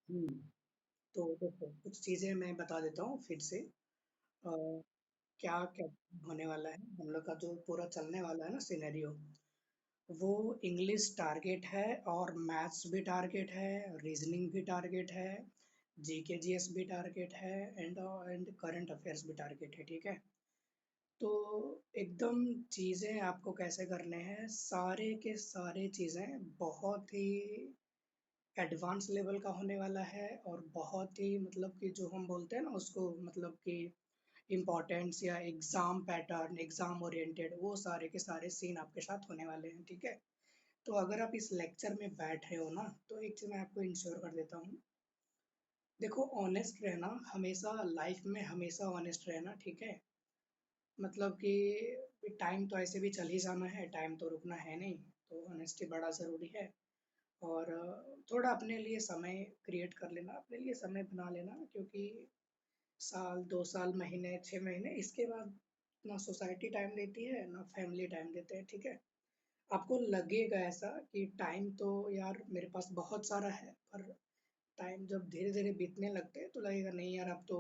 हुँ, तो देखो कुछ चीज़ें मैं बता देता हूँ फिर से क्या क्या होने वाला है, हम लोग का जो पूरा चलने वाला है ना सिनेरियो, वो इंग्लिश टारगेट है और मैथ्स भी टारगेट है, रीजनिंग भी टारगेट है, जीके जीएस भी टारगेट है एंड करंट अफेयर्स भी टारगेट है, ठीक है? तो एकदम चीज़ें आपको कैसे करने हैं, सारे के सारे चीज़ें बहुत ही एडवांस लेवल का होने वाला है और बहुत ही मतलब कि जो हम बोलते हैं ना उसको मतलब कि इम्पोर्टेंस या एग्ज़ाम पैटर्न, एग्ज़ाम ओरिएंटेड वो सारे के सारे सीन आपके साथ होने वाले हैं, ठीक है? तो अगर आप इस लेक्चर में बैठ रहे हो ना, तो एक चीज़ मैं आपको इंश्योर कर देता हूँ, देखो ऑनेस्ट रहना हमेशा लाइफ में हमेशा ऑनेस्ट रहना, ठीक है? मतलब कि टाइम तो ऐसे भी चल ही जाना है, टाइम तो रुकना है नहीं, तो ऑनेस्टी बड़ा ज़रूरी है और थोड़ा अपने लिए समय क्रिएट कर लेना, अपने लिए समय बना लेना क्योंकि साल, 2 साल, महीने, 6 महीने इसके बाद ना सोसाइटी टाइम देती है, ना फैमिली टाइम देते हैं, ठीक है? आपको लगेगा ऐसा कि टाइम तो यार मेरे पास बहुत सारा है, पर टाइम जब धीरे-धीरे बीतने लगते हैं तो लगेगा नहीं यार अब तो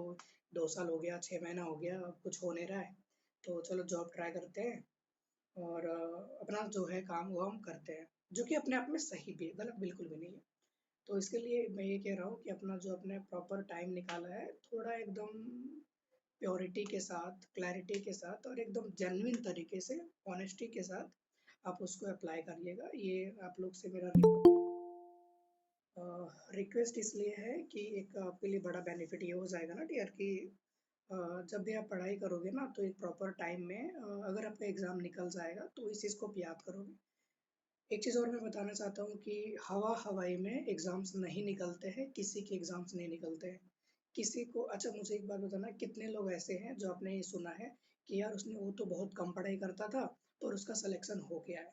2 साल हो गया, 6 महीना हो गया, अब कुछ हो नहीं रहा है, तो चलो जॉब ट्राई करते हैं और अपना जो है काम-वाम करते हैं, जो कि अपने आप में सही भी है, गलत बिल्कुल भी नहीं है। तो इसके लिए मैं ये कह रहा हूँ कि अपना जो आपने प्रॉपर टाइम निकाला है, थोड़ा एकदम प्योरिटी के साथ, क्लैरिटी के साथ और एकदम जेन्युइन तरीके से, ऑनेस्टी के साथ आप उसको अप्लाई करिएगा। ये आप लोग से मेरा रिक्वेस्ट इसलिए है कि एक आपके लिए बड़ा बेनिफिट ये हो जाएगा ना डियर कि जब भी आप पढ़ाई करोगे ना तो एक प्रॉपर टाइम में अगर आपका एग्ज़ाम निकल जाएगा तो इस चीज़ को आप याद करोगे। एक चीज़ और मैं बताना चाहता हूँ कि हवा-हवाई में एग्ज़ाम्स नहीं निकलते हैं, किसी के एग्ज़ाम्स नहीं निकलते हैं। किसी को अच्छा मुझे एक बात बताना कितने लोग ऐसे हैं जो आपने ये सुना है कि यार उसने वो तो बहुत कम पढ़ाई करता था पर उसका सिलेक्शन हो गया है।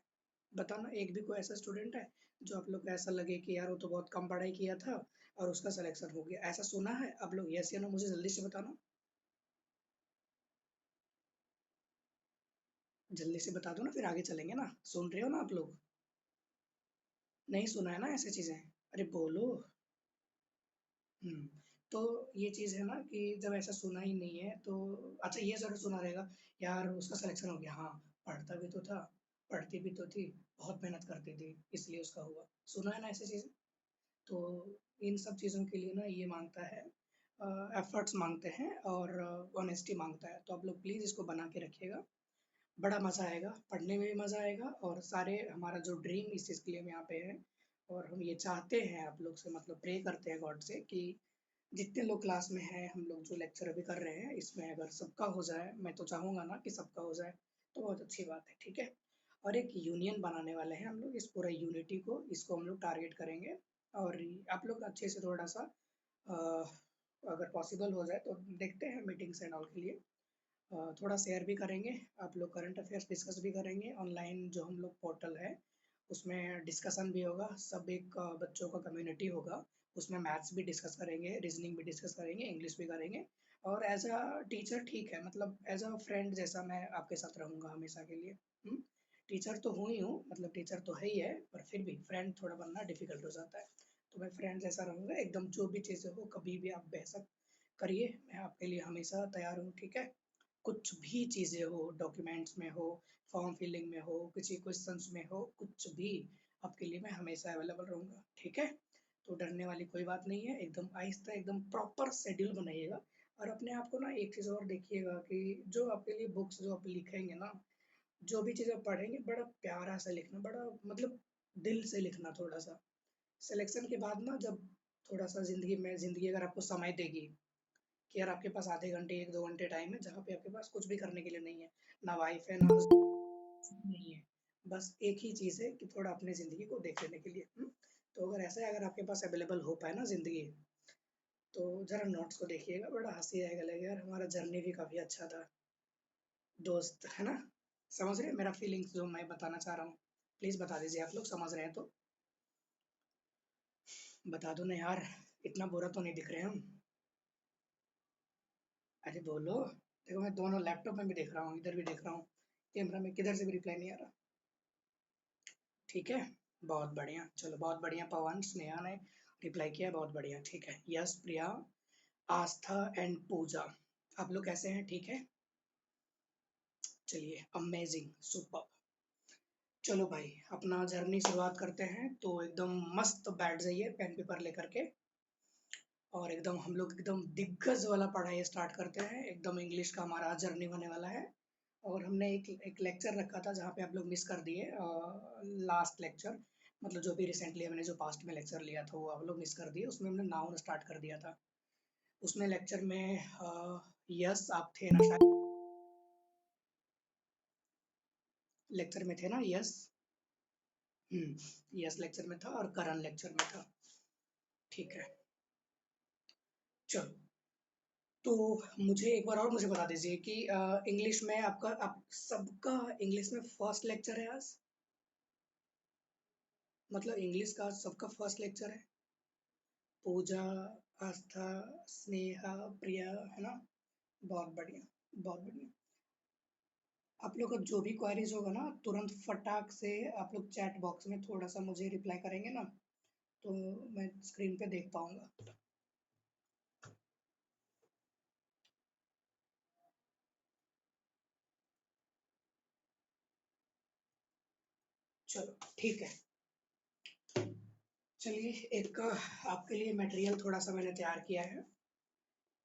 बताना एक भी कोई ऐसा स्टूडेंट है जो आप लोग को ऐसा लगे कि यार वो तो बहुत कम पढ़ाई किया था और उसका सिलेक्शन हो गया, ऐसा सुना है? आप लोग यस या नो मुझे जल्दी से बताना। जल्दी से बता दो ना फिर आगे चलेंगे ना। सुन रहे हो ना आप लोग? नहीं सुना है ना ऐसी चीज़ें? अरे बोलो। हुँ, तो ये चीज़ है ना कि जब ऐसा सुना ही नहीं है तो अच्छा ये ज़रूर सुना रहेगा, यार उसका सिलेक्शन हो गया, हाँ, पढ़ता भी तो था, पढ़ती भी तो थी, बहुत मेहनत करती थी, इसलिए उसका हुआ। सुना है ना ऐसी चीज़ें? तो इन सब चीज़ों के लिए ना ये माँगता है एफर्ट्स माँगते हैं और ऑनेस्टी माँगता है, तो आप लोग प्लीज़ इसको बना के रखिएगा। बड़ा मज़ा आएगा, पढ़ने में भी मज़ा आएगा और सारे हमारा जो ड्रीम इस चीज़ के लिए हम यहाँ पे हैं और हम ये चाहते हैं आप लोग से मतलब प्रे करते हैं गॉड से कि जितने लोग क्लास में हैं, हम लोग जो लेक्चर अभी कर रहे हैं, इसमें अगर सबका हो जाए, मैं तो चाहूँगा ना कि सबका हो जाए, तो बहुत अच्छी बात है, ठीक है? और एक यूनियन बनाने वाले हैं हम लोग, इस पूरा यूनिटी को, इसको हम लोग टारगेट करेंगे और आप लोग अच्छे से थोड़ा-सा अ, अगर पॉसिबल हो जाए तो देखते हैं मीटिंग्स एंड ऑल के लिए थोड़ा शेयर भी करेंगे, आप लोग करंट अफेयर्स डिस्कस भी करेंगे, ऑनलाइन जो हम लोग पोर्टल है, उसमें डिस्कशन भी होगा, सब एक बच्चों का कम्युनिटी होगा, उसमें मैथ्स भी डिस्कस करेंगे, रीजनिंग भी डिस्कस करेंगे, इंग्लिश भी करेंगे और एज़ अ टीचर ठीक है, मतलब एज़ अ फ्रेंड जैसा मैं आपके साथ रहूँगा हमेशा के लिए। हुँ? टीचर तो हूँ ही हूँ, मतलब टीचर तो है ही है, पर फिर भी फ्रेंड थोड़ा बनना डिफ़िकल्ट हो जाता है। तो मैं फ्रेंड जैसा रहूँगा, एकदम जो भी चीज़ें हो, कभी भी आप बेशक करिए, मैं आपके लिए हमेशा तैयार हूँ, ठीक है? कुछ भी चीज़ें हो, डॉक्यूमेंट्स में हो, फॉर्म फिलिंग में हो, किसी क्वेश्चंस में हो, कुछ भी आपके लिए मैं हमेशा अवेलेबल रहूँगा, ठीक है? तो डरने वाली कोई बात नहीं है, एकदम आहिस्ता एकदम प्रॉपर शेड्यूल बनाइएगा और अपने आप को ना एक चीज़ और देखिएगा कि जो आपके लिए बुक्स जो आप लिखेंगे ना, जो भी चीज़ आप पढ़ेंगे बड़ा प्यारा सा लिखना, बड़ा मतलब दिल से लिखना थोड़ा-सा। सिलेक्शन के बाद ना जब थोड़ा-सा ज़िंदगी अगर आपको समय देगी कि यार आपके पास आधे घंटे 1-2 घंटे टाइम है जहाँ पे आपके पास कुछ भी करने के लिए नहीं है। ना वाइफ़ है, ना हस्बैंड नहीं है। बस एक ही चीज़ है कि थोड़ा अपनी ज़िंदगी को देख लेने के लिए। तो अगर ऐसा है अगर आपके पास अवेलेबल हो पाए ना ज़िंदगी, तो ज़रा नोट्स को देखिएगा, बड़ा हँसी आएगा लगेगा यार हमारा जर्नी भी काफ़ी अच्छा था, दोस्त, है ना? समझ रहे हैं मेरा फीलिंग्स जो मैं बताना चाह रहा हूँ? प्लीज़ बता दीजिए आप लोग समझ रहे हैं तो? बता दो ना यार, इतना बुरा तो नहीं दिख रहे हम। अरे बोलो, देखो मैं दोनों लैपटॉप में भी देख रहा हूँ, इधर भी देख रहा हूँ, कैमरा में किधर से भी रिप्लाई नहीं आ रहा। ठीक है? बहुत बढ़िया, चलो बहुत बढ़िया पवन, स्नेहा ने रिप्लाई किया, बहुत बढ़िया, ठीक है। यस प्रिया, आस्था एंड पूजा, आप लोग कैसे हैं? ठीक है, चलिए, अमेजिंग, सुपर। चलो भाई, अपना जर्नी शुरुआत करते हैं, तो एकदम मस्त बैठ जाइए पेन पेपर लेकर के, और एकदम हम लोग एकदम दिग्गज वाला पढ़ाई स्टार्ट करते हैं। एकदम इंग्लिश का हमारा जर्नी होने वाला है। और हमने एक लेक्चर रखा था जहाँ पे आप लोग मिस कर दिए, लास्ट लेक्चर, मतलब जो भी रिसेंटली हमने जो पास्ट में लेक्चर लिया था वो आप लोग मिस कर दिए। उसमें हमने नाउन स्टार्ट कर दिया था। उसमें लेक्चर में यस आप थे ना शायद, लेक्चर में थे ना यस? यस लेक्चर में था और करण लेक्चर में था। ठीक है, चलो। तो मुझे एक बार और मुझे बता दीजिए कि इंग्लिश में आपका, आप सबका इंग्लिश में फर्स्ट लेक्चर है आज? मतलब इंग्लिश का सबका फर्स्ट लेक्चर है? पूजा, आस्था, स्नेहा, प्रिया, है ना? बहुत बढ़िया, बहुत बढ़िया। आप लोग का जो भी क्वेरीज होगा ना, तुरंत फटाक से आप लोग चैट बॉक्स में थोड़ा सा मुझे रिप्लाई करेंगे ना, तो मैं स्क्रीन पे देख पाऊंगा। चलो ठीक है। चलिए, एक आपके लिए मटेरियल थोड़ा सा मैंने तैयार किया है।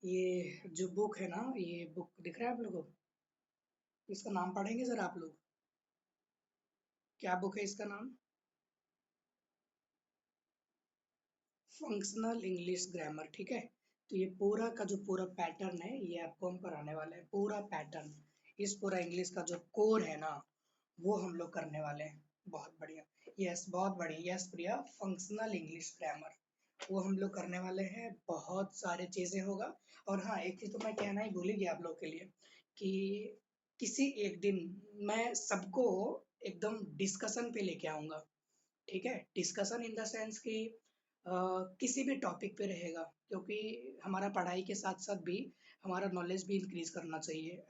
ये जो बुक है ना, ये बुक दिख रहा है आप लोगों को? इसका नाम पढ़ेंगे जरा आप लोग? क्या बुक है इसका नाम? फंक्शनल इंग्लिश ग्रामर, ठीक है। तो ये पूरा का जो पूरा पैटर्न है, ये आपको हम कराने वाले हैं, पूरा पैटर्न। इस पूरा इंग्लिश का जो कोर है ना, वो हम लोग करने वाले हैं। बहुत बढ़िया, यस, बहुत बढ़िया, यस प्रिया, फंक्शनल इंग्लिश ग्रामर, वो हम लोग करने वाले हैं। बहुत सारे चीजें होगा। और हाँ, एक चीज तो मैं कहना ही भूल ही गया आप लोग के लिए, कि किसी एक दिन मैं सबको एकदम डिस्कशन पे लेके आऊंगा। ठीक है, डिस्कशन इन द सेंस कि किसी भी टॉपिक पे रहेगा, क्योंकि हमारा पढ़ाई के साथ साथ भी हमारा नॉलेज भी इंक्रीज करना चाहिए,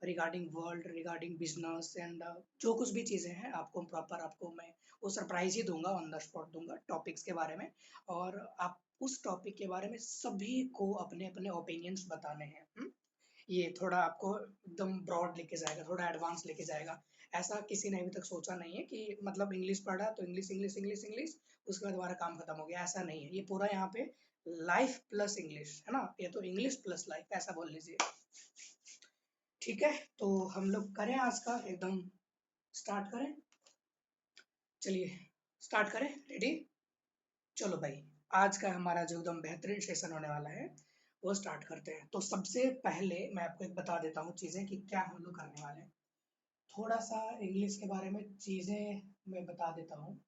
regarding world, regarding business and जो कुछ भी चीज़ें हैं, आपको प्रॉपर, आपको मैं वो सरप्राइज ही दूंगा, ऑन द स्पॉट दूंगा टॉपिक्स के बारे में। और आप उस टॉपिक के बारे में सभी को अपने अपने ओपिनियंस बताने हैं। ये थोड़ा आपको एकदम ब्रॉड लेके जाएगा, थोड़ा एडवांस लेके जाएगा। ऐसा किसी ने अभी तक सोचा नहीं है कि मतलब इंग्लिश पढ़ा तो इंग्लिश इंग्लिश इंग्लिश इंग्लिश, उसके बाद हमारा काम खत्म हो गया, ऐसा नहीं है। ये पूरा यहाँ पे लाइफ प्लस इंग्लिश है ना, ये तो इंग्लिश प्लस लाइफ ऐसा बोल लीजिए। ठीक है, तो हम लोग करें आज का एकदम, स्टार्ट करें? चलिए, स्टार्ट करें, रेडी? चलो भाई, आज का हमारा जो एकदम बेहतरीन सेशन होने वाला है, वो स्टार्ट करते हैं। तो सबसे पहले मैं आपको एक बता देता हूँ चीज़ें कि क्या हम लोग करने वाले हैं। थोड़ा सा इंग्लिश के बारे में चीज़ें मैं बता देता हूँ।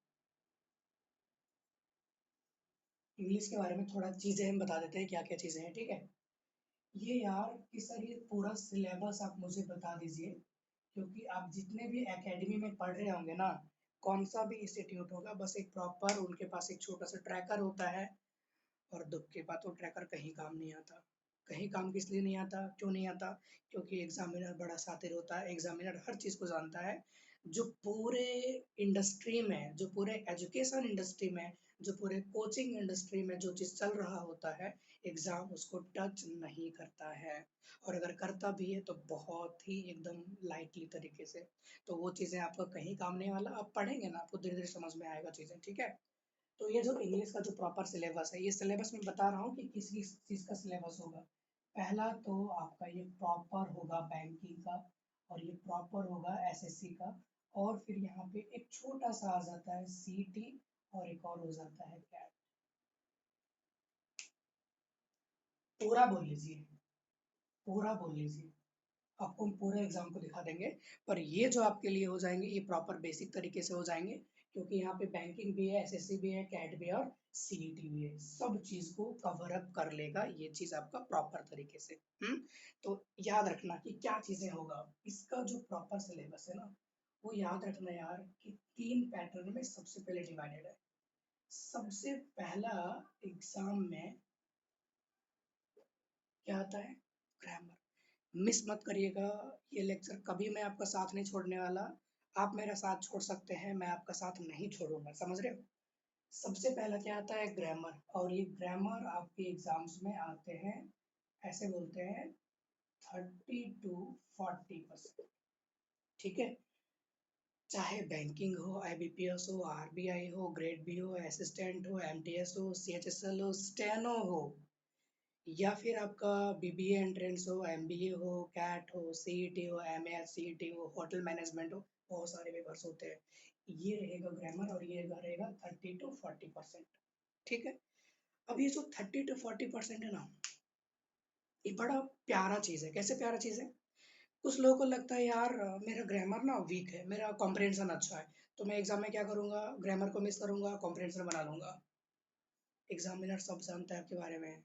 इंग्लिश के बारे में थोड़ा चीज़ें हम बता देते हैं, क्या क्या चीज़ें हैं, ठीक है। ये यार कि सर, ये पूरा सिलेबस आप मुझे बता दीजिए, क्योंकि आप जितने भी एकेडमी में पढ़ रहे होंगे ना, कौन सा भी इंस्टीट्यूट होगा, बस एक प्रॉपर उनके पास एक छोटा सा ट्रैकर होता है। और दुख की बात, वो ट्रैकर कहीं काम नहीं आता। कहीं काम किस लिए नहीं आता, क्यों नहीं आता? क्योंकि एग्जामिनर बड़ा शातिर होता है, एग्जामिनर हर चीज़ को जानता है। जो पूरे इंडस्ट्री में, जो पूरे एजुकेशन इंडस्ट्री में, जो पूरे कोचिंग इंडस्ट्री में जो चीज़ चल रहा होता है, एग्जाम उसको टच नहीं करता है। और अगर करता भी है तो बहुत ही एकदम लाइटली तरीके से। तो वो चीज़ें आपका कहीं काम नहीं वाला, आप पढ़ेंगे ना, आपको धीरे धीरे समझ में आएगा चीज़ें, ठीक है। तो ये जो इंग्लिश का जो प्रॉपर सिलेबस है, ये सिलेबस मैं बता रहा हूँ कि किस किस चीज़ का सिलेबस होगा। पहला तो आपका ये प्रॉपर होगा बैंकिंग का, और ये प्रॉपर होगा एसएससी का। और फिर यहाँ पे एक छोटा सा आ जाता है सीटी, और एक और हो जाता है कैट। पूरा बोल लीजिए, पूरा बोल लीजिए, आपको हम पूरे एग्जाम को दिखा देंगे। पर ये जो आपके लिए हो जाएंगे, ये प्रॉपर बेसिक तरीके से हो जाएंगे, क्योंकि यहाँ पे बैंकिंग भी है, एसएससी भी है, कैट भी है, और सीईटी भी है। सब चीज को कवर अप कर लेगा ये चीज आपका प्रॉपर तरीके से। तो याद रखना कि क्या चीजें होगा। इसका जो प्रॉपर सिलेबस है ना, वो याद रखना यार कि 3 पैटर्न में सबसे पहले डिवाइडेड है। सबसे पहला एग्जाम में क्या आता है? ग्रामर। मिस मत करिएगा, ये लेक्चर कभी मैं आपका साथ नहीं छोड़ने वाला। आप मेरा साथ छोड़ सकते हैं, मैं आपका साथ नहीं छोड़ूंगा, समझ रहे हो? सबसे पहला क्या आता है, ग्रामर, और ये ग्रामर आपके एग्जाम्स में आते हैं, ऐसे बोलते हैं 30 to 40%। ठीक है, चाहे बैंकिंग हो, आईबीपीएस हो, आरबीआई हो, ग्रेड बी हो, असिस्टेंट हो, एमटीएस हो, सीएचएसएल हो, स्टेनो हो, या फिर आपका बीबीए एंट्रेंस हो, एमबीए हो, कैट हो, सीईटी हो, एमए सीईटी हो, होटल मैनेजमेंट हो, बहुत सारे पेपर्स होते हैं। ये रहेगा ग्रामर और ये रहेगा 30 to 40%। ठीक है, अब ये जो 30 to 40% है ना, ये बड़ा प्यारा चीज़ है। कैसे प्यारा चीज़ है? कुछ लोगों को लगता है यार मेरा ग्रामर ना वीक है, मेरा कॉम्प्रिहेंशन अच्छा है, तो मैं एग्जाम में क्या करूंगा, ग्रामर को मिस करूंगा, कॉम्प्रिहेंशन बना लूंगा। एग्जामिनर सब जानता है आपके बारे में।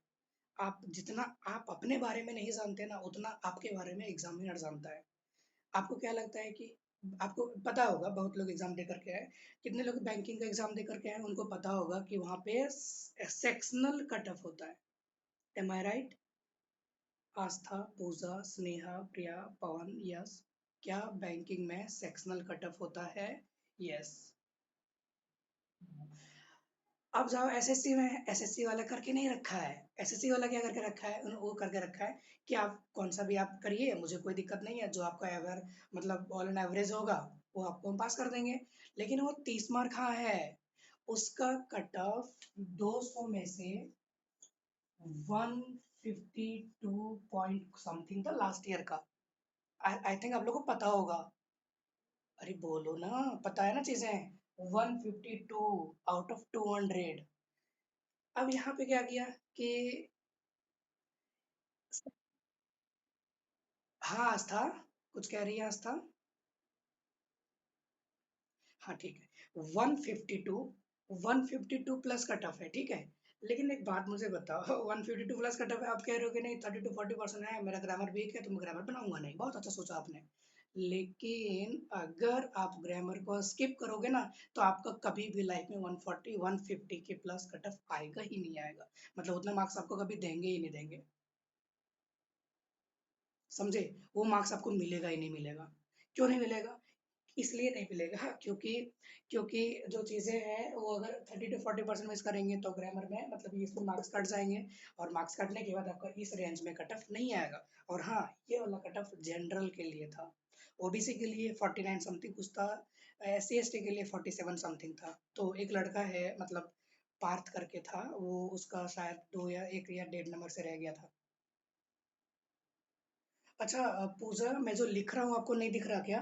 आप जितना आप अपने बारे में नहीं जानते ना, उतना आपके बारे में एग्जामिनर जानता है। आपको क्या लगता है कि आपको पता होगा, बहुत लोग एग्जाम दे करके आए, कितने लोग बैंकिंग का एग्जाम दे करके आए, उनको पता होगा कि वहाँ पे सेक्शनल कट ऑफ होता है। एम आई राइट? आस्था, पूजा, स्नेहा, प्रिया, पवन, यस, क्या बैंकिंग में सेक्शनल कट ऑफ होता है? यस। अब जाओ एसएससी में, एसएससी वाला करके नहीं रखा है। एसएससी वाला क्या करके रखा है, वो करके रखा है कि आप कौन सा भी आप करिए, मुझे कोई दिक्कत नहीं है, जो आपका एवर मतलब ऑल एन एवरेज होगा वो आपको हम पास कर देंगे। लेकिन वो 30 मार्क कहाँ है, उसका कट ऑफ 200 में से 152 पॉइंट समथिंग था लास्ट ईयर का। आई थिंक आप लोग को पता होगा। अरे बोलो ना, पता है ना चीजें। 152 आउट ऑफ 200। अब यहाँ पे क्या किया कि हाँ आस्था, कुछ कह रही है आस्था? हाँ ठीक है, 152, 152 प्लस कट ऑफ है, ठीक है। लेकिन एक बात मुझे बताओ, 152 प्लस कट ऑफ है, आप कह रहे हो कि नहीं 30 to 40% है, मेरा ग्रामर वीक है तो मैं ग्रामर बनाऊंगा नहीं, बहुत अच्छा सोचा आपने। लेकिन अगर आप ग्रामर को स्किप करोगे ना, तो आपका कभी भी लाइफ में 140 150 के प्लस कट ऑफ आएगा ही नहीं आएगा। मतलब उतना मार्क्स आपको कभी देंगे ही नहीं देंगे। समझे? वो मार्क्स आपको मिलेगा ही नहीं मिलेगा। क्यों नहीं मिलेगा? इसलिए नहीं मिलेगा क्योंकि क्योंकि जो चीज़ें हैं वो अगर 30 to 40% मिस करेंगे तो ग्रामर में मतलब ये इसमें मार्क्स कट जाएंगे, और मार्क्स कटने के बाद आपका इस रेंज में कट ऑफ नहीं आएगा। और हाँ, ये वाला कट ऑफ जनरल के लिए था, ओबीसी के लिए 49 समथिंग कुछ था, एस सी एस टी के लिए 47 समथिंग था। तो एक लड़का है मतलब पार्थ करके था, वो उसका शायद दो या एक या डेढ़ नंबर से रह गया था। अच्छा पूजा, मैं जो लिख रहा हूँ आपको नहीं दिख रहा क्या?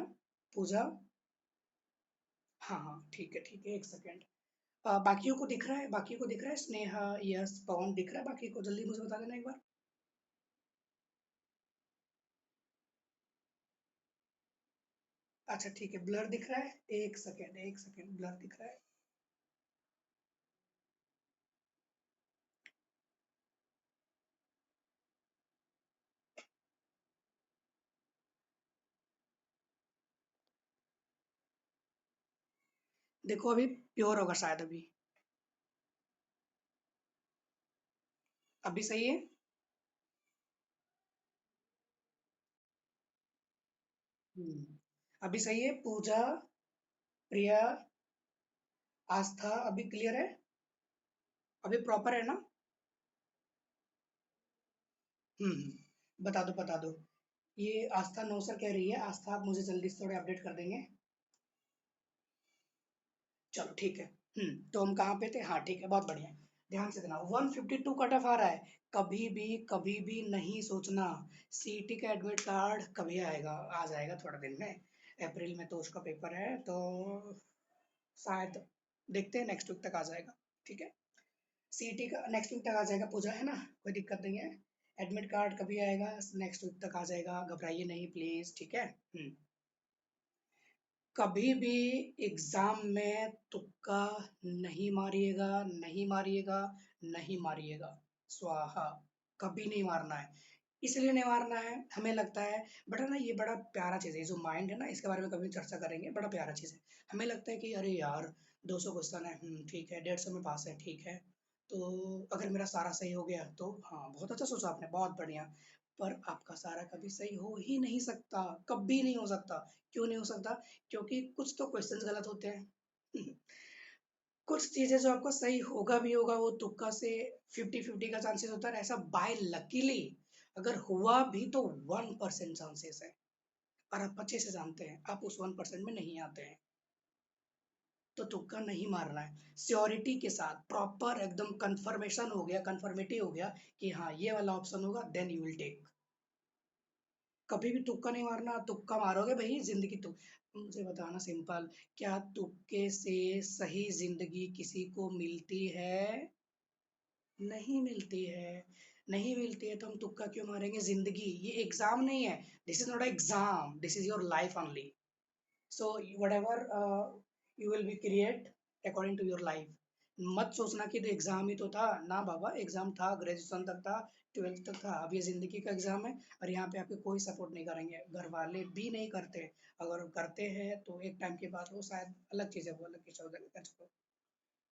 पूजा, हाँ हाँ ठीक है, एक सेकेंड। बाकियों को दिख रहा है, बाकियों को दिख रहा है, स्नेहा, यस, पवन दिख रहा है बाकी को? जल्दी मुझे बता देना एक बार। अच्छा ठीक है, ब्लर दिख रहा है, एक सेकेंड एक सेकेंड, ब्लर दिख रहा है। देखो अभी प्योर होगा शायद अभी। अभी सही है? अभी सही है पूजा, प्रिया, आस्था, अभी क्लियर है? अभी प्रॉपर है ना? बता दो बता दो। ये आस्था नौ सर कह रही है, आस्था आप मुझे जल्दी से थोड़े अपडेट कर देंगे? चलो ठीक है। तो हम कहाँ पे थे? हाँ ठीक है, बहुत बढ़िया। ध्यान से देना, 152 कट ऑफ आ रहा है। कभी भी नहीं सोचना सीईटी का एडमिट कार्ड कभी आएगा, आ जाएगा थोड़ा दिन में। अप्रैल में तो उसका पेपर है, तो शायद देखते हैं नेक्स्ट वीक तक आ जाएगा। ठीक है, सीईटी का नेक्स्ट वीक तक आ जाएगा, पूजा है ना, कोई दिक्कत नहीं है। एडमिट कार्ड कभी आएगा? नेक्स्ट वीक तक आ जाएगा, घबराइए नहीं प्लीज, ठीक है। कभी भी एग्जाम में तुक्का नहीं मारिएगा, नहीं मारिएगा, नहीं मारिएगा, स्वाहा। कभी नहीं मारना है। इसलिए नहीं मारना है, हमें लगता है बट है ना, ये बड़ा प्यारा चीज़ है, ये जो माइंड है ना, इसके बारे में कभी चर्चा करेंगे, बड़ा प्यारा चीज़ है। हमें लगता है कि अरे यार 200 क्वेश्चन है, ठीक है, 150 में पास है, ठीक है, तो अगर मेरा सारा सही हो गया तो हाँ, बहुत अच्छा सोचा आपने, बहुत बढ़िया। पर आपका सारा कभी सही हो ही नहीं सकता, कभी नहीं हो सकता। क्यों नहीं हो सकता? क्योंकि कुछ तो क्वेश्चंस गलत होते हैं। कुछ चीजें जो आपको सही होगा भी होगा, वो तुक्का से 50-50 का चांसेस होता है, ऐसा बाय लकीली अगर हुआ भी तो 1% चांसेस है, और आप अच्छे से जानते हैं आप उस 1% में नहीं आते हैं। तो तुक्का नहीं मारना है, श्योरिटी के साथ प्रॉपर एकदम कंफर्मेशन हो गया, कंफर्मिटी हो गया कि हाँ ये वाला ऑप्शन होगा, देन यू विल टेक। कभी भी तुक्का नहीं मारना, तुक्का मारोगे भाई जिंदगी तो मुझे बताना सिंपल, क्या तुक्के से सही जिंदगी किसी को मिलती है? नहीं मिलती है। नहीं मिलती है तो हम तुक्का क्यों मारेंगे? जिंदगी ये एग्जाम नहीं है, this is not exam, this is your life only. So whatever you will be create according to your life। मत सोचना कि तो एग्जाम ही तो था, ना बाबा एग्जाम था, ग्रेजुएशन तक था, 12th तक था, अब ये जिंदगी का एग्जाम है। और यहाँ पे आपके कोई सपोर्ट नहीं करेंगे, घर वाले भी नहीं करते। अगर करते हैं तो एक टाइम के बाद वो शायद अलग चीज है, वो अलग चीज हो जाएगा।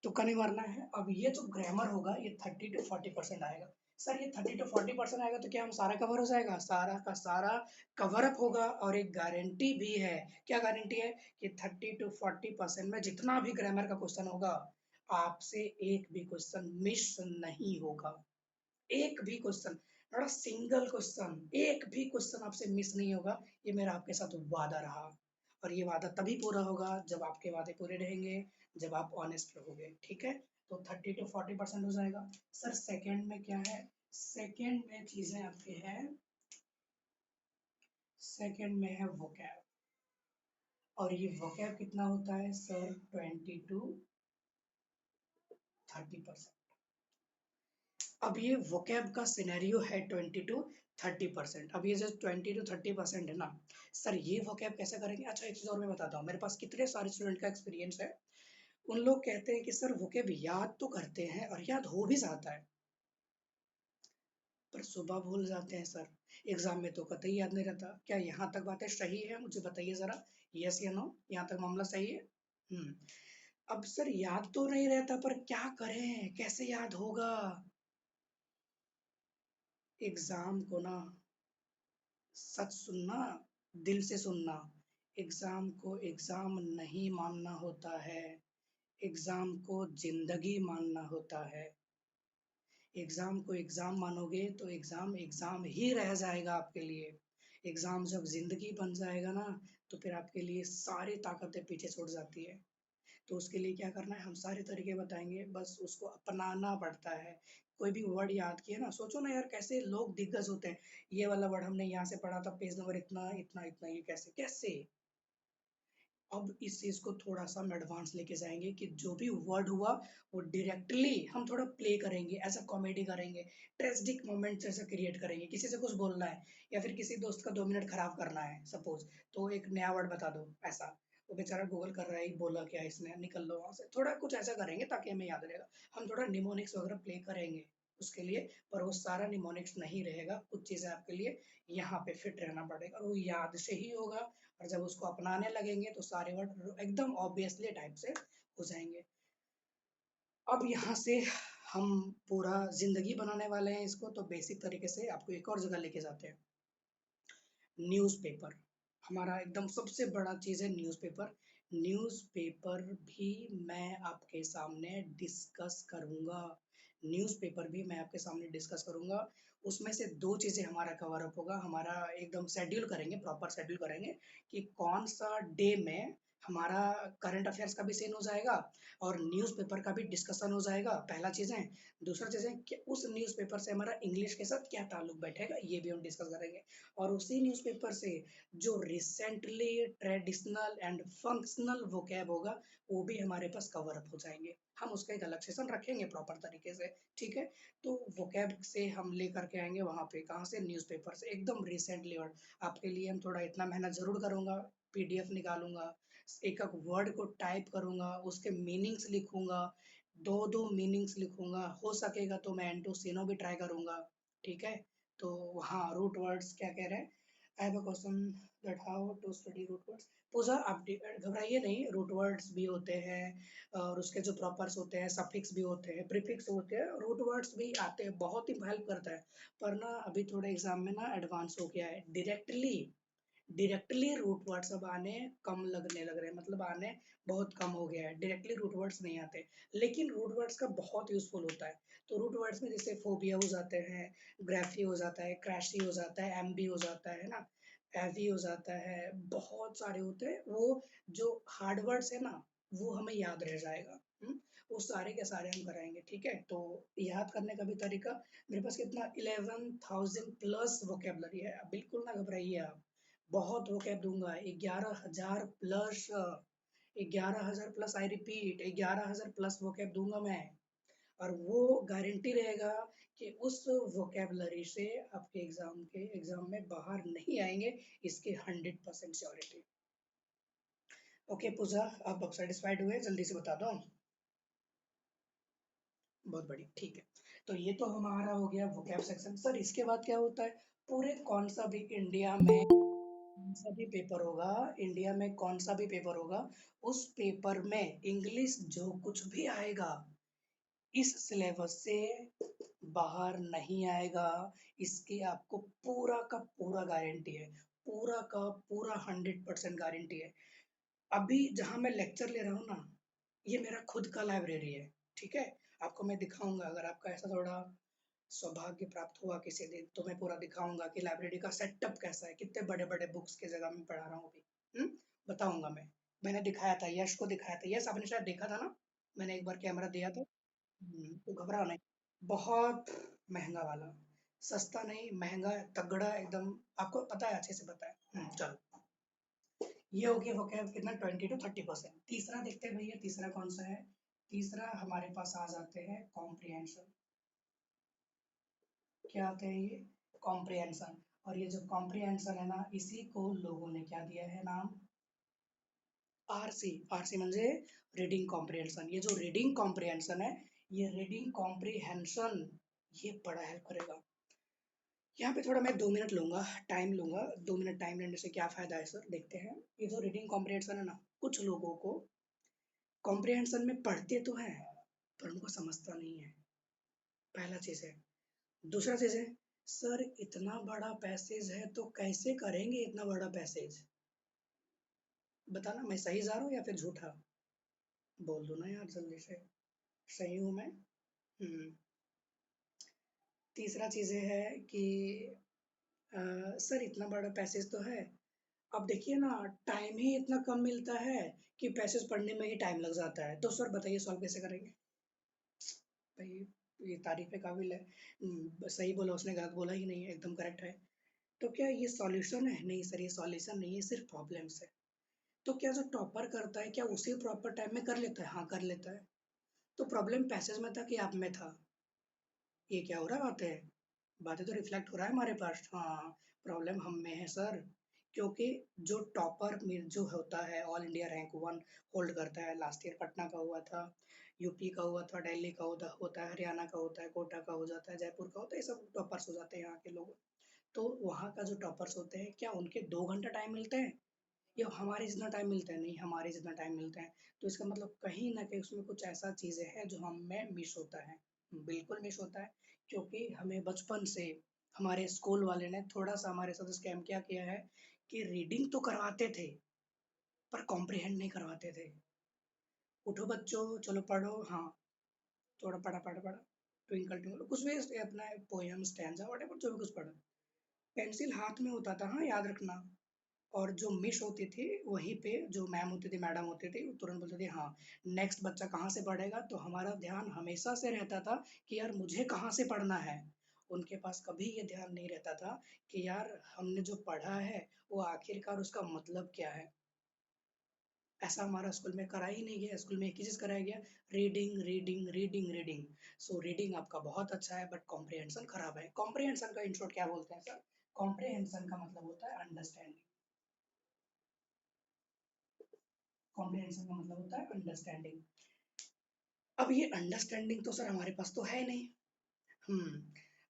तुक्का नहीं मारना है। अब ये जो ग्रामर होगा ये 30 to 40% आएगा। सर ये 30 to 40% आएगा तो क्या हम सारा कवर हो जाएगा? सारा का सारा कवर अप होगा। और एक गारंटी भी है। क्या गारंटी है? कि 30 to 40% में जितना भी ग्रामर का क्वेश्चन होगा, आपसे एक भी क्वेश्चन मिस नहीं होगा। एक भी question, not a single question, एक भी क्वेश्चन आपसे मिस नहीं होगा। ये मेरा आपके साथ वादा रहा। और ये वादा तभी पूरा होगा जब आपके वादे पूरे रहेंगे, जब आप ऑनेस्ट रहोगे, ठीक है? तो 30 to 40% हो जाएगा। सर सेकंड में क्या है? सेकंड में चीजें आपकी है, सेकंड में है वोकैब। और ये वोकैब कितना होता है सर? 20 to 30%। अब ये वोकैब का सिनेरियो है 20 to 30%। अब ये जो 20 to 30% है ना, सर ये वोकैब कैसे करेंगे? अच्छा एक चीज और मैं बताता हूँ, मेरे पास कितने सारे स्टूडेंट का एक्सपीरियंस है। उन लोग कहते हैं कि सर वोकैब याद तो करते हैं और याद हो भी जाता है, पर सुबह भूल जाते हैं सर। एग्जाम में तो कतई याद नहीं रहता। क्या यहाँ तक बातें सही है? मुझे बताइए जरा, यस या नो, यहाँ तक मामला सही है? हम्म। अब सर याद तो नहीं रहता, पर क्या करें, कैसे याद होगा? एग्जाम को ना, सच सुनना, दिल से सुनना, एग्जाम को एग्जाम नहीं मानना होता है, एग्जाम को जिंदगी मानना होता है। एग्जाम को एग्जाम मानोगे तो एग्जाम एग्जाम ही रह जाएगा आपके लिए। एग्जाम जब जिंदगी बन जाएगा ना, तो फिर आपके लिए सारी ताकतें पीछे छूट जाती है। तो उसके लिए क्या करना है, हम सारे तरीके बताएंगे, बस उसको अपनाना पड़ता है। कोई भी वर्ड याद किए ना, सोचो ना यार कैसे लोग दिग्गज होते हैं। ये वाला वर्ड हमने यहाँ से पढ़ा था, पेज नंबर इतना इतना इतना, ये कैसे कैसे। अब इस चीज को थोड़ा सा हम एडवांस लेके जाएंगे कि जो भी वर्ड हुआ वो डायरेक्टली हम थोड़ा प्ले करेंगे, ऐसा कॉमेडी करेंगे, ट्रेजिक मोमेंट ऐसा क्रिएट करेंगे। किसी से कुछ बोलना है या फिर किसी दोस्त का 2 मिनट खराब करना है सपोज, तो एक नया वर्ड बता दो ऐसा, वो बेचारा गूगल कर रहा है बोला क्या इसने, निकल लो वहां से, थोड़ा कुछ ऐसा करेंगे ताकि हमें याद रहेगा। हम थोड़ा निमोनिक्स वगैरह प्ले करेंगे उसके लिए, पर वो सारा निमोनिक्स नहीं रहेगा, कुछ चीजें आपके लिए यहाँ पे फिट रहना पड़ेगा, और वो याद से ही होगा। और जब उसको अपनाने लगेंगे तो सारे वर्ड एकदम ऑब्वियसली टाइप से हो जाएंगे। अब यहाँ से हम पूरा जिंदगी बनाने वाले हैं इसको, तो बेसिक तरीके से आपको एक और जगह लेके जाते हैं। न्यूज़पेपर हमारा एकदम सबसे बड़ा चीज है, न्यूज़पेपर। न्यूज़पेपर भी मैं आपके सामने डिस्कस करूंगा। न्यूज़पेपर भी मैं आपके सामने डिस्कस करूंगा। उसमें से दो चीजें हमारा कवर अप होगा, हमारा एकदम शेड्यूल करेंगे, प्रॉपर शेड्यूल करेंगे कि कौन सा डे में हमारा करंट अफेयर्स का भी सीन हो जाएगा और न्यूज़पेपर का भी डिस्कशन हो जाएगा, पहला चीज है। दूसरा चीज है कि उस न्यूज़पेपर से हमारा इंग्लिश के साथ क्या ताल्लुक बैठेगा, ये भी हम डिस्कस करेंगे। और उसी न्यूज़पेपर से जो recently traditional and functional vocab होगा, वो भी हमारे पास कवर अप हो जाएंगे। हम उसका एक अलग सेशन रखेंगे प्रॉपर तरीके से, ठीक है? तो वोकैब से हम लेकर के आएंगे वहां पे, कहाँ से? न्यूज़पेपर से, एकदम रिसेंटली वर्ड। आपके लिए हम थोड़ा इतना मेहनत जरूर करूंगा, पीडीएफ निकालूंगा, एक एक वर्ड को टाइप करूंगा, उसके मीनिंग्स लिखूंगा, दो दो मीनिंग्स लिखूंगा, हो सकेगा तो मैं एंटो सीनो भी ट्राई करूंगा, ठीक है? तो हाँ, रूट वर्ड्स क्या कह रहे हैं? I have a question that how to study root words. Pooja आप घबराइए नहीं, रूट वर्ड्स भी होते हैं और उसके जो प्रॉपर्स होते हैं, सफिक्स भी होते हैं, प्रीफिक्स होते हैं, रूट वर्ड्स भी आते हैं, बहुत ही हेल्प करता है। पर ना अभी थोड़े एग्जाम में ना एडवांस हो गया है, डायरेक्टली डायरेक्टली रूट वर्ड्स अब आने कम लगने लग रहे हैं, मतलब आने बहुत कम हो गया है, डायरेक्टली रूट वर्ड्स नहीं आते। लेकिन रूट वर्ड्स का बहुत यूजफुल होता है। तो रूट वर्ड्स में जैसे फोबिया हो जाते हैं, ग्राफी हो जाता है, क्रैशी हो जाता है, एमबी हो जाता है ना, एवी हो जाता है, बहुत सारे होते हैं वो। जो हार्ड वर्ड्स है ना, वो हमें याद रह जाएगा। वो सारे के सारे हम कराएंगे, ठीक है। तो याद करने का भी तरीका, मेरे पास कितना 11,000 प्लस वोकेबलरी है, अब बिल्कुल ना घबराइए आप। बहुत वोकैब दूंगा, 11,000 plus, 11,000 plus, I repeat 11,000 plus vocab दूंगा मैं। और वो गारंटी रहेगा कि उस वोकेबलरी से आपके एग्जाम में बाहर नहीं आएंगे, इसकी 100% श्योरिटी। ओके पूजा, आप सेटिस्फाइड हुए, जल्दी से बता दो। बहुत बढ़िया, ठीक है। तो ये तो हमारा हो गया वोकैब सेक्शन। सर इसके बाद क्या होता है, पूरे कौन सा भी इंडिया में कौन सा भी पेपर होगा, इंडिया में कौन सा भी पेपर होगा, उस पेपर में इंग्लिश जो कुछ भी आएगा इस सिलेबस से बाहर नहीं आएगा, इसकी आपको पूरा का पूरा गारंटी है, पूरा का पूरा 100% गारंटी है। अभी जहाँ मैं लेक्चर ले रहा हूँ ना, ये मेरा खुद का लाइब्रेरी है, ठीक है। आपको मैं दिखाऊंगा, अगर आपका ऐसा थोड़ा सौभाग्य प्राप्त हुआ किसी दिन, तो मैं पूरा दिखाऊंगा कि लाइब्रेरी का सेटअप कैसा है, कितने बड़े बड़े बुक्स की जगह में पढ़ा रहा हूँ अभी। बताऊंगा मैं। मैंने दिखाया था, यश को दिखाया था, यश आपने शायद देखा था ना, मैंने एक बार कैमरा दिया था। तो घबराओ नहीं, बहुत महंगा वाला, सस्ता नहीं, महंगा तगड़ा एकदम, आपको पता है, अच्छे से पता है। चलो, ये हो गया vocab कितना, 20 to 30%। तीसरा देखते हैं भैया, तीसरा कौन सा है। तीसरा हमारे पास आ जाते हैं कॉम्प्रिहेंशन। क्या आते हैं ये, कॉम्प्रिहेंशन। और ये जो कॉम्प्रिहेंशन है ना, इसी को लोगों ने क्या दिया है नाम, आरसी। आरसी म्हणजे रीडिंग कॉम्प्रिहेंशन। ये जो रीडिंग कॉम्प्रिहेंशन है, ये रीडिंग कॉम्प्रिहेंशन, ये बड़ा हेल्प करेगा। यहाँ पे थोड़ा मैं 2 मिनट लूंगा, टाइम लूंगा। 2 मिनट टाइम लेने से क्या फायदा है सर, देखते हैं। ये जो रीडिंग कॉम्प्रिहेंशन है ना, कुछ लोगों को कॉम्प्रिहेंशन में पढ़ते तो हैं पर उनको समझता नहीं है, पहला चीज है। दूसरा चीज है, सर इतना बड़ा पैसेज है तो कैसे करेंगे इतना बड़ा पैसेज, बताना मैं सही जा रहा हूँ या फिर झूठा, बोल दो ना यार जल्दी से। सही हूँ मैं। हम्म। तीसरा चीज ये है कि सर इतना बड़ा पैसेज तो है, अब देखिए ना, टाइम ही इतना कम मिलता है कि पैसेज पढ़ने में ही टाइम लग जाता है, तो सर बताइए सॉल्व कैसे करेंगे। भाई ये तारीफ के काबिल है। सही बोला उसने, गलत बोला ही नहीं है, एकदम करेक्ट है। तो क्या ये सॉल्यूशन है, नहीं सर ये सॉल्यूशन नहीं है, सिर्फ प्रॉब्लम्स है। तो क्या जो टॉपर करता है, क्या उसी प्रॉपर टाइम में कर लेता है, हाँ कर लेता है। तो प्रॉब्लम पैसेज में था कि आप में था, ये क्या हो रहा है, बातें तो रिफ्लेक्ट हो रहा है हमारे पास, हाँ। प्रॉब्लम हम में है सर, क्योंकि जो टॉपर जो होता है, ऑल इंडिया रैंक 1 होल्ड करता है, लास्ट ईयर पटना का हुआ था, यूपी का हुआ था, दिल्ली का होता है, हरियाणा का होता है, कोटा का हो जाता है, जयपुर का होता है, ये सब टॉपर्स हो जाते हैं यहाँ के लोग। तो वहाँ का जो टॉपर्स होते हैं, क्या उनके 2 घंटा टाइम मिलते हैं, ये हमारे जितना टाइम मिलता है, नहीं हमारे जितना टाइम मिलता है। तो इसका मतलब कहीं ना कहीं उसमें कुछ ऐसा चीजें हैं जो हमें मिस होता है, बिल्कुल मिस होता है। क्योंकि हमें बचपन से हमारे स्कूल वाले ने थोड़ा सा हमारे साथ स्कैम क्या किया है, कि रीडिंग तो करवाते थे पर कॉम्प्रिहेंड नहीं करवाते थे। उठो बच्चों, चलो पढ़ो, हाँ, थोड़ा पढ़ा पढ़ा पढ़ा, ट्विंकल ट्विंकल कुछ भी अपना पोयम स्टैंजा वगैरह जो भी कुछ पढ़ा, पेंसिल हाथ में होता था, हाँ याद रखना। और जो मिस होती थी वहीं पे जो मैम होती थी, मैडम होती थी, वो तुरंत बोलती थी हाँ नेक्स्ट बच्चा कहाँ से पढ़ेगा, तो हमारा ध्यान हमेशा से रहता था कि यार मुझे कहाँ से पढ़ना है। उनके पास कभी ये ध्यान नहीं रहता था कि यार हमने जो पढ़ा है वो आखिरकार उसका मतलब क्या है। ऐसा हमारा स्कूल में करा ही नहीं गया, स्कूल में एक ही चीज कराया गया, reading reading reading reading. So reading आपका बहुत अच्छा है बट कॉम्प्रिहेंशन खराब है। कॉम्प्रिहेंशन का इन शॉर्ट क्या बोलते हैं सर, कॉम्प्रिहेंशन का मतलब होता है अंडरस्टैंडिंग। कॉम्प्रिहेंशन का मतलब होता है अंडरस्टैंडिंग। अब ये अंडरस्टैंडिंग तो सर हमारे पास तो है नहीं। हम्म।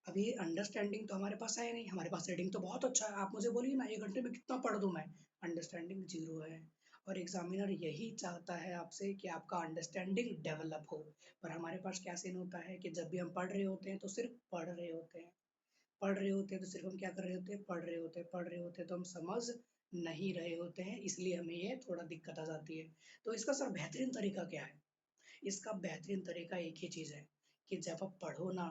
अब ये अंडरस्टैंडिंग तो हमारे पास है नहीं, हमारे पास रीडिंग तो बहुत अच्छा है, आप मुझे बोलिए ना 1 घंटे में कितना पढ़ दूं मैं, अंडरस्टैंडिंग जीरो है। और एग्जामिनर यही चाहता है आपसे कि आपका अंडरस्टैंडिंग डेवलप हो। पर हमारे पास क्या सीन होता है कि जब भी हम पढ़ रहे होते हैं तो सिर्फ पढ़ रहे होते हैं, पढ़ रहे होते हैं तो सिर्फ हम क्या कर रहे होते हैं, पढ़ रहे होते हैं, पढ़ रहे होते हैं तो हम समझ नहीं रहे होते हैं, इसलिए हमें ये थोड़ा दिक्कत आ जाती है। तो इसका सर बेहतरीन तरीका क्या है? इसका बेहतरीन तरीका एक ही चीज़ है कि जब आप पढ़ो ना,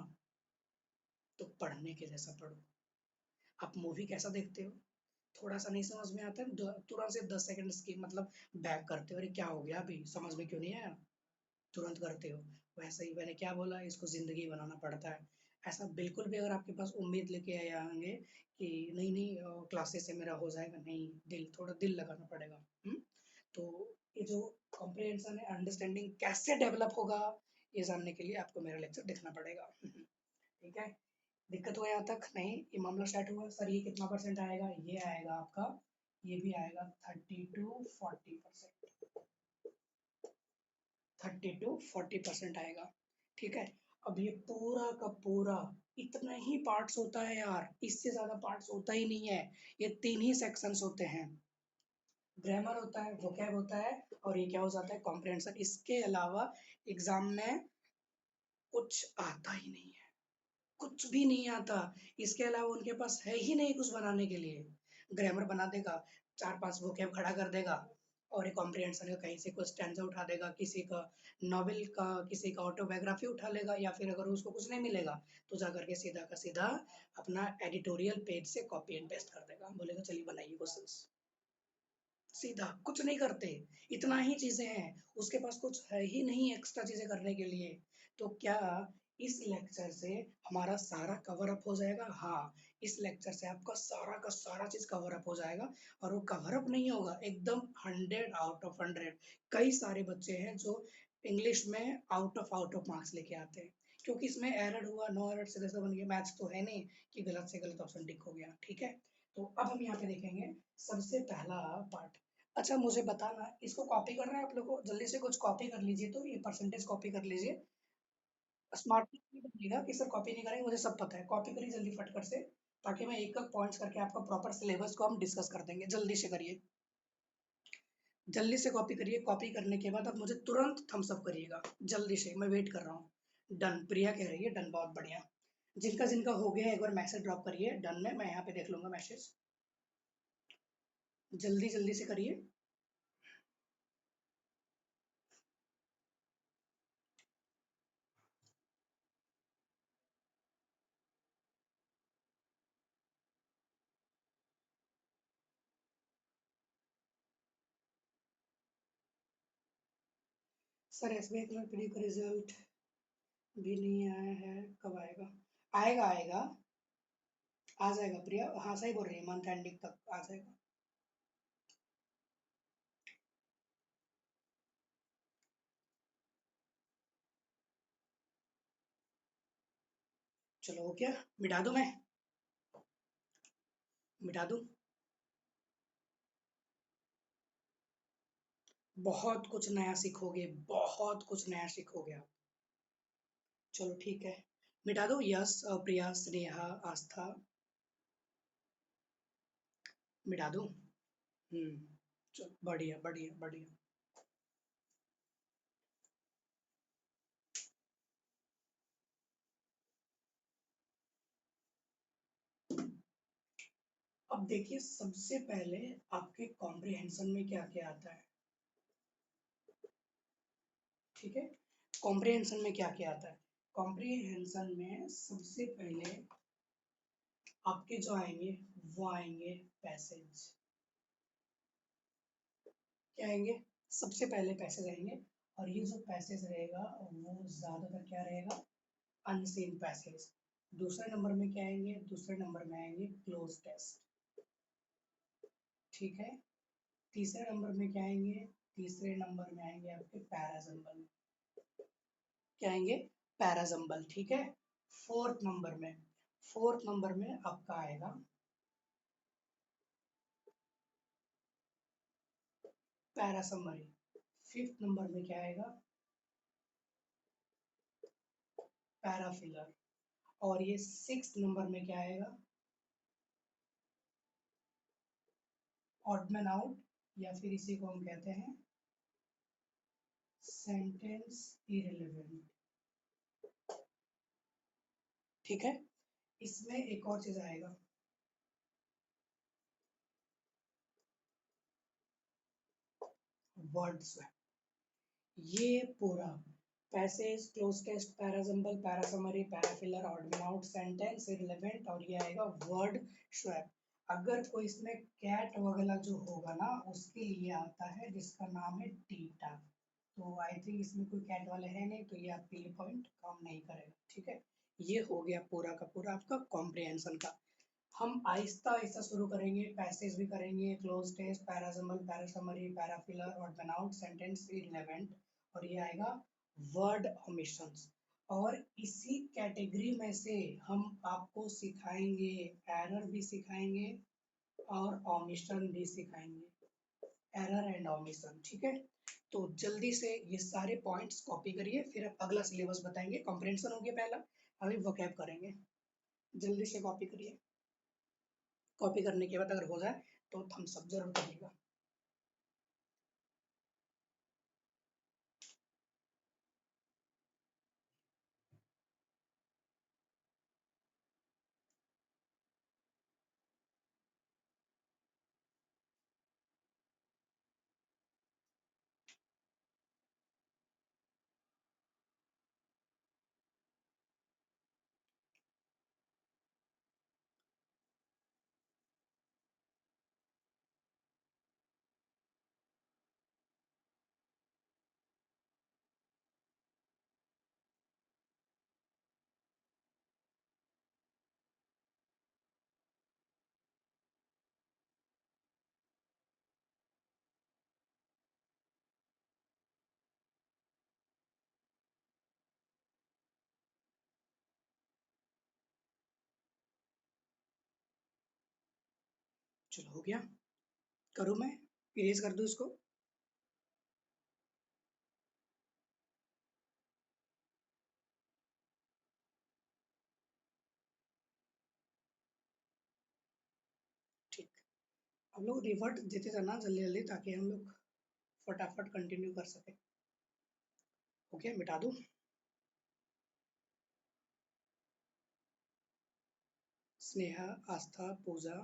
तो पढ़ने के जैसा पढ़ो। आप मूवी कैसा देखते हो? थोड़ा-सा नहीं समझ में आता है, तुरंत से 10 सेकंड स्किप मतलब बैक करते हो, अरे क्या हो गया अभी? समझ में क्यों नहीं आया? तुरंत करते हो। वैसे ही मैंने क्या बोला, इसको ज़िंदगी बनाना पड़ता है। ऐसा बिल्कुल भी अगर आपके पास उम्मीद लेके आए आएँगे कि नहीं-नहीं क्लासेस से मेरा हो जाएगा, नहीं, थोड़ा दिल लगाना पड़ेगा। हुँ? तो ये जो कॉम्प्रिहेंशन है, अंडरस्टैंडिंग कैसे डेवलप होगा, ये जानने के लिए आपको मेरा लेक्चर देखना पड़ेगा। ठीक है? दिक्कत हुआ यहाँ तक? नहीं, ये मामला स्टार्ट हुआ। सर ये कितना परसेंट आएगा? ये आएगा आपका, ये भी आएगा 30 टू 40%। 30 टू 40% आएगा। ठीक है? अब ये पूरा का पूरा इतना ही पार्ट्स होता है यार, इससे ज़्यादा पार्ट्स होता ही नहीं है। ये 3 ही सेक्शंस होते हैं। ग्रामर होता है, वोकैब होता है और ये क्या हो जाता है, कॉम्प्रिहेंशन। इसके अलावा एग्ज़ाम में कुछ आता ही नहीं है। कुछ भी नहीं आता। इसके अलावा उनके पास है ही नहीं कुछ बनाने के लिए। ग्रामर बना देगा, 4-5 वोकैब खड़ा कर देगा और एक कॉम्प्रिहेंशन का कहीं से कुछ स्टैंज़ा उठा देगा, किसी का नॉवेल का, किसी का ऑटोबायोग्राफी उठा लेगा या फिर अगर उसको कुछ नहीं मिलेगा, तो जा कर के सीधा का सीधा अपना एडिटोरियल पेज से कॉपी एंड पेस्ट कर देगा। बोलेगा चलिए बनाइए क्वेश्चंस। सीधा कुछ नहीं करते, इतना ही चीज़ें हैं, उसके पास कुछ है ही नहीं एक्स्ट्रा चीज़ें करने के लिए। तो क्या इस लेक्चर से हमारा सारा कवर अप हो जाएगा? हाँ, इस लेक्चर से आपका सारा का सारा चीज़ कवर अप हो जाएगा और वो कवर अप नहीं होगा, एकदम 100 आउट ऑफ 100। कई सारे बच्चे हैं जो इंग्लिश में आउट ऑफ मार्क्स लेके आते हैं, क्योंकि इसमें एरर हुआ, नो एरर सीधा-सा बन गया, मैथ्स तो है नहीं कि गलत से गलत ऑप्शन टिक हो गया, ठीक है? तो अब हम यहाँ पे देखेंगे सबसे पहला पार्ट। अच्छा मुझे बताना, इसको कॉपी करना है आप लोग को? जल्दी से कुछ कॉपी कर लीजिए, तो ये परसेंटेज कॉपी कर लीजिए। स्मार्टली नहीं बनिएगा कि सर कॉपी नहीं करेंगे, मुझे सब पता है। कॉपी करिए जल्दी फटकर से, ताकि मैं एक-एक पॉइंट्स करके आपका प्रॉपर सिलेबस को हम डिस्कस कर देंगे। जल्दी से करिए, जल्दी से कॉपी करिए। कॉपी करने के बाद आप मुझे तुरंत थम्स अप करिएगा, जल्दी से, मैं वेट कर रहा हूँ। डन, प्रिया कह रही है डन, बहुत बढ़िया। जिनका-जिनका हो गया है एक बार मैसेज ड्रॉप करिए डन में, मैं यहाँ पे देख लूँगा मैसेज। जल्दी-जल्दी से करिए। सर एसबीआई क्लर्क प्री का रिजल्ट भी नहीं आया है, कब आएगा? आएगा, आएगा, आ जाएगा प्रिया, हाँ सही बोल रही है, मंथ एंडिंग तक आ जाएगा। चलो हो गया, मिटा दूं मैं? मिटा दूं? बहुत कुछ नया सीखोगे, बहुत कुछ नया सीखोगे आप। चलो ठीक है, मिटा दो। यस, प्रिया, स्नेहा, आस्था, मिटा दूं? चलो बढ़िया बढ़िया बढ़िया। अब देखिए सबसे पहले आपके कॉम्प्रिहेंशन में क्या क्या आता है, ठीक है? कॉम्प्रिहेंशन में क्या क्या आता है? कॉम्प्रिहेंशन में सबसे पहले आपके जो आएंगे वो आएंगे पैसेज। क्या आएंगे? सबसे पहले पैसेज आएंगे, और ये जो पैसेज रहेगा वो ज्यादातर क्या रहेगा, अनसीन पैसेज। दूसरे नंबर में क्या आएंगे? दूसरे नंबर में आएंगे क्लोज टेस्ट, ठीक है? तीसरे नंबर में क्या आएंगे? तीसरे नंबर में आएंगे आपके पैराजम्बल। क्या आएंगे? पैराजम्बल, ठीक है? फोर्थ नंबर में, फोर्थ नंबर में आपका आएगा पैरासमरी। फिफ्थ नंबर में क्या आएगा? पैराफिलर। और ये सिक्स नंबर में क्या आएगा? ऑड मैन आउट, या फिर इसी को हम कहते हैं सेंटेंस इररिलेवेंट, ठीक है? इसमें एक और चीज आएगा, वर्ड स्वैप। ये पूरा passage, cloze test, parajumble, parasummary, parafiller, odd one out, sentence, irrelevant, और ये आएगा वर्ड स्वैप। अगर कोई इसमें कैट वगैरह जो होगा ना उसके लिए आता है जिसका नाम है टीटा। तो आई थिंक इसमें कोई कैट वाले है नहीं, तो ये आपके लिए पॉइंट काम नहीं करेगा। ठीक है, ये हो गया पूरा का पूरा आपका कॉम्प्रिहेंशन का। हम आहिस्ता आहिस्ता शुरू करेंगे, पैसेज भी करेंगे, cloze test, parajumble, parasummary, parafiller, odd one out, sentence, irrelevant, और ये आएगा वर्ड ओमिशंस। और इसी कैटेगरी में से हम आपको सिखाएंगे, एरर भी सिखाएंगे और ओमिशन भी सिखाएंगे, एरर एंड ओमिशन। ठीक है, तो जल्दी से ये सारे पॉइंट्स कॉपी करिए, फिर अब अगला सिलेबस बताएंगे। कॉम्प्रिहेंशन हो गया पहला, अभी वोकैब करेंगे। जल्दी से कॉपी करिए, कॉपी करने के बाद अगर हो जाए तो थम्स अप जरूर करिएगा। चलो हो गया, करूँ मैं, इरेज कर दूँ इसको। ठीक, हम लोग रिवर्ट देते रहना जल्दी जल्दी ताकि हम लोग फटाफट कंटिन्यू कर सके। ओके, मिटा दूँ। स्नेहा, आस्था, पूजा,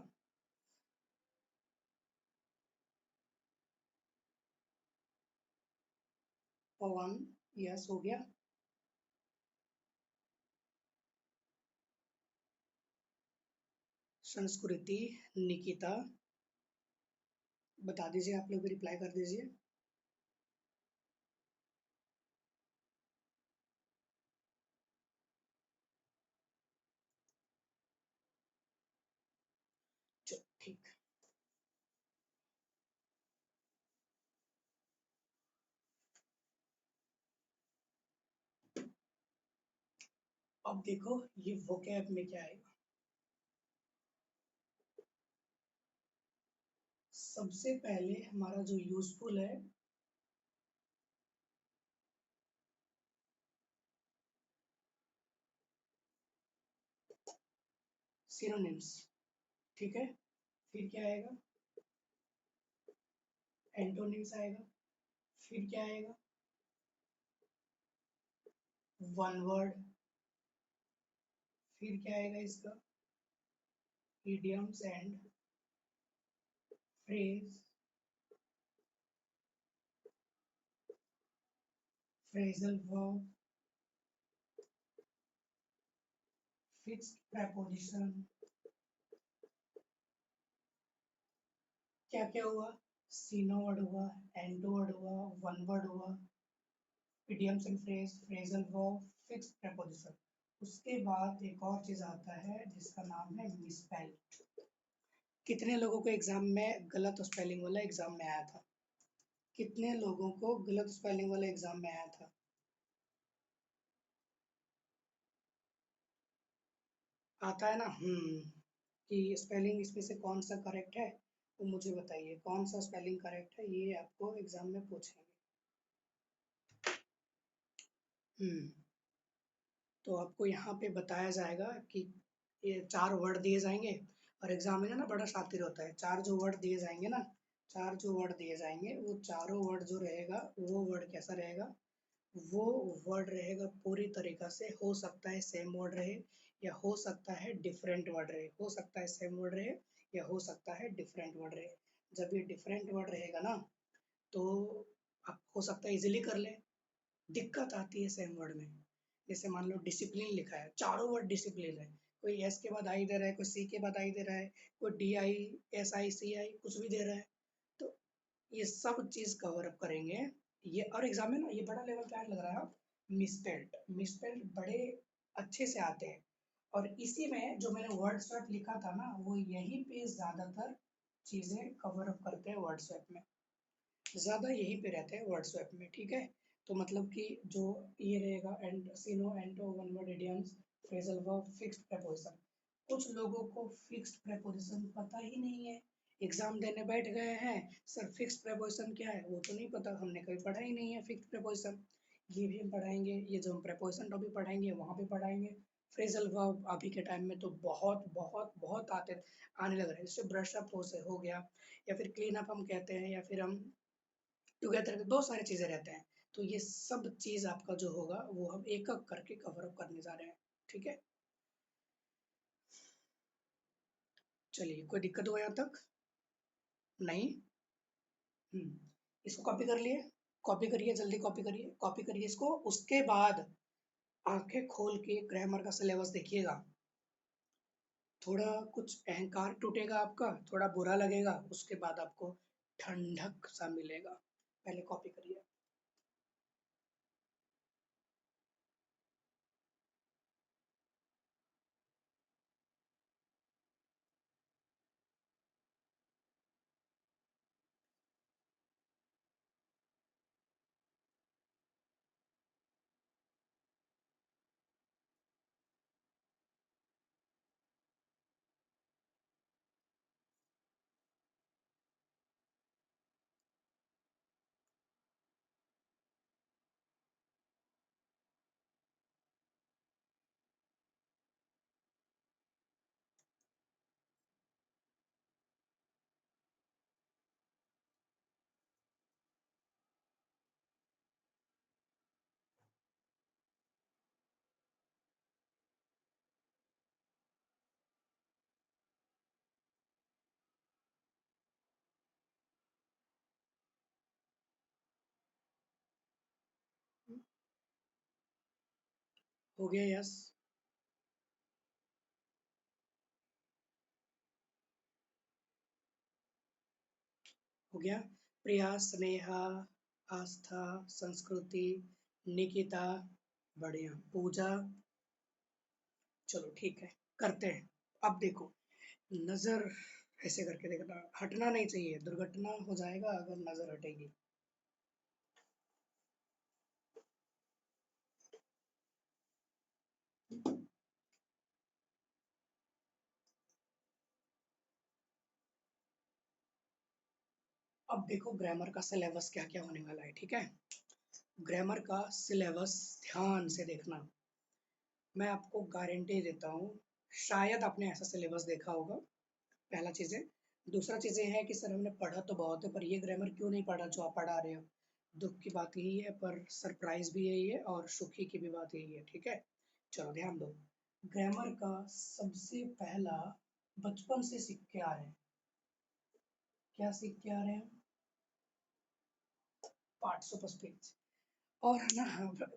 पवन, यस हो गया। संस्कृति, निकिता, बता दीजिए, आप लोग भी रिप्लाई कर दीजिए। चलो ठीक, अब देखो ये वोकैब में क्या आएगा। सबसे पहले हमारा जो यूजफुल है, सिनोनिम्स। ठीक है, फिर क्या आएगा, एंटोनिम्स आएगा। फिर क्या आएगा, वन वर्ड। फिर क्या आएगा इसका, idioms and phrase, phrasal verb, fixed preposition. क्या क्या हुआ, सीनो वर्ड हुआ, एंडो वर्ड हुआ, वन वर्ड हुआ, idioms and phrase, phrasal verb, fixed preposition. उसके बाद एक और चीज आता है जिसका नाम है मिसस्पेल। कितने लोगों को एग्जाम में गलत स्पेलिंग वाला एग्जाम में आया था? कितने लोगों को गलत स्पेलिंग वाला एग्जाम में आया था? आता है ना, कि स्पेलिंग इसमें से कौन सा करेक्ट है, वो मुझे बताइए कौन सा स्पेलिंग करेक्ट है, ये आपको एग्जाम में पूछेंगे। हम्म, तो आपको यहाँ पे बताया जाएगा कि ये चार वर्ड दिए जाएंगे, और एग्जामिनर ना बड़ा शातिर होता है, चार जो वर्ड दिए जाएंगे ना, चार जो वर्ड दिए जाएंगे वो चारों वर्ड जो रहेगा वो वर्ड कैसा रहेगा, वो वर्ड रहेगा पूरी तरीका से, हो सकता है सेम वर्ड रहे या हो सकता है डिफरेंट वर्ड रहे, हो सकता है सेम वर्ड रहे या हो सकता है डिफरेंट वर्ड रहे। जब ये डिफरेंट वर्ड रहेगा ना तो आप हो सकता है इजीली कर ले। दिक्कत आती है सेम वर्ड में। जैसे मान लो डिसिप्लिन लिखा है, चारों वर्ड डिसिप्लिन है, कोई एस के बाद आई दे रहा है, कोई सी के बाद आई दे रहा है, कोई डी आई एस आई सी आई कुछ भी दे रहा है। तो ये सब चीज कवर अप करेंगे। ये और एग्जाम में ना ये बड़ा लेवल क्या लग रहा है, आप मिसपेल्ट मिसपेल्ट बड़े अच्छे से आते हैं। और इसी में जो मैंने वर्ड स्वैप लिखा था ना, वो यही पे ज्यादातर चीजें कवर अप करते हैं वर्ड स्वैप में। ज़्यादा यहीं पे रहते हैं व्हाट्सएप में, ठीक है। तो मतलब कि जो ये रहेगा and syno anto one word idioms phrasal verb fixed preposition। कुछ लोगों को फिक्स्ड preposition पता ही नहीं है। एग्जाम देने बैठ गए हैं, सर फिक्स्ड preposition क्या है वो तो नहीं पता, हमने कभी पढ़ा ही नहीं है फिक्स्ड preposition। ये भी हम पढ़ाएंगे, ये जो हम preposition टॉपिक पढ़ाएंगे वहाँ पे पढ़ाएंगे। फ्रेजल वर्ब अभी के टाइम में तो बहुत बहुत बहुत आने लग रहे हैं, जैसे ब्रश अप हो गया, या फिर क्लीन अप हम कहते हैं, या फिर हम टुगेदर में बहुत सारी चीजें रहते हैं। तो ये सब चीज आपका जो होगा वो हम एक एक करके कवर अप करने जा रहे हैं, ठीक है। चलिए, कोई दिक्कत हो यहाँ तक? नहीं। इसको कॉपी कर लिए, कॉपी करिए, जल्दी कॉपी करिए इसको। उसके बाद आंखें खोल के ग्रामर का सिलेबस देखिएगा। थोड़ा कुछ अहंकार टूटेगा आपका, थोड़ा बुरा लगेगा, उसके बाद आपको ठंडक सा मिलेगा। पहले कॉपी करिए। हो गया, यस। हो गया। प्रिया, स्नेहा, आस्था, संस्कृति, निकिता, बढ़िया, पूजा। चलो ठीक है, करते हैं। अब देखो, नजर ऐसे करके देखना, हटना नहीं चाहिए, दुर्घटना हो जाएगा अगर नजर हटेगी। अब देखो ग्रामर का सिलेबस क्या क्या होने वाला है, ठीक है। ग्रामर का सिलेबस ध्यान से देखना। मैं आपको गारंटी देता हूँ, शायद आपने ऐसा सिलेबस देखा होगा, पहला चीज़ है। दूसरा चीज़ ये है कि सर हमने पढ़ा तो बहुत है, पर ये ग्रामर क्यों नहीं पढ़ा जो आप पढ़ा रहे हो। दुख की बात यही है, पर सरप्राइज भी यही है, और सुखी की भी बात यही है, ठीक है। चलो ध्यान दो। ग्रामर का सबसे पहला, बचपन से सीख के आ रहे हैं। क्या सीख के आ रहे हैं? Parts of speech. और ना,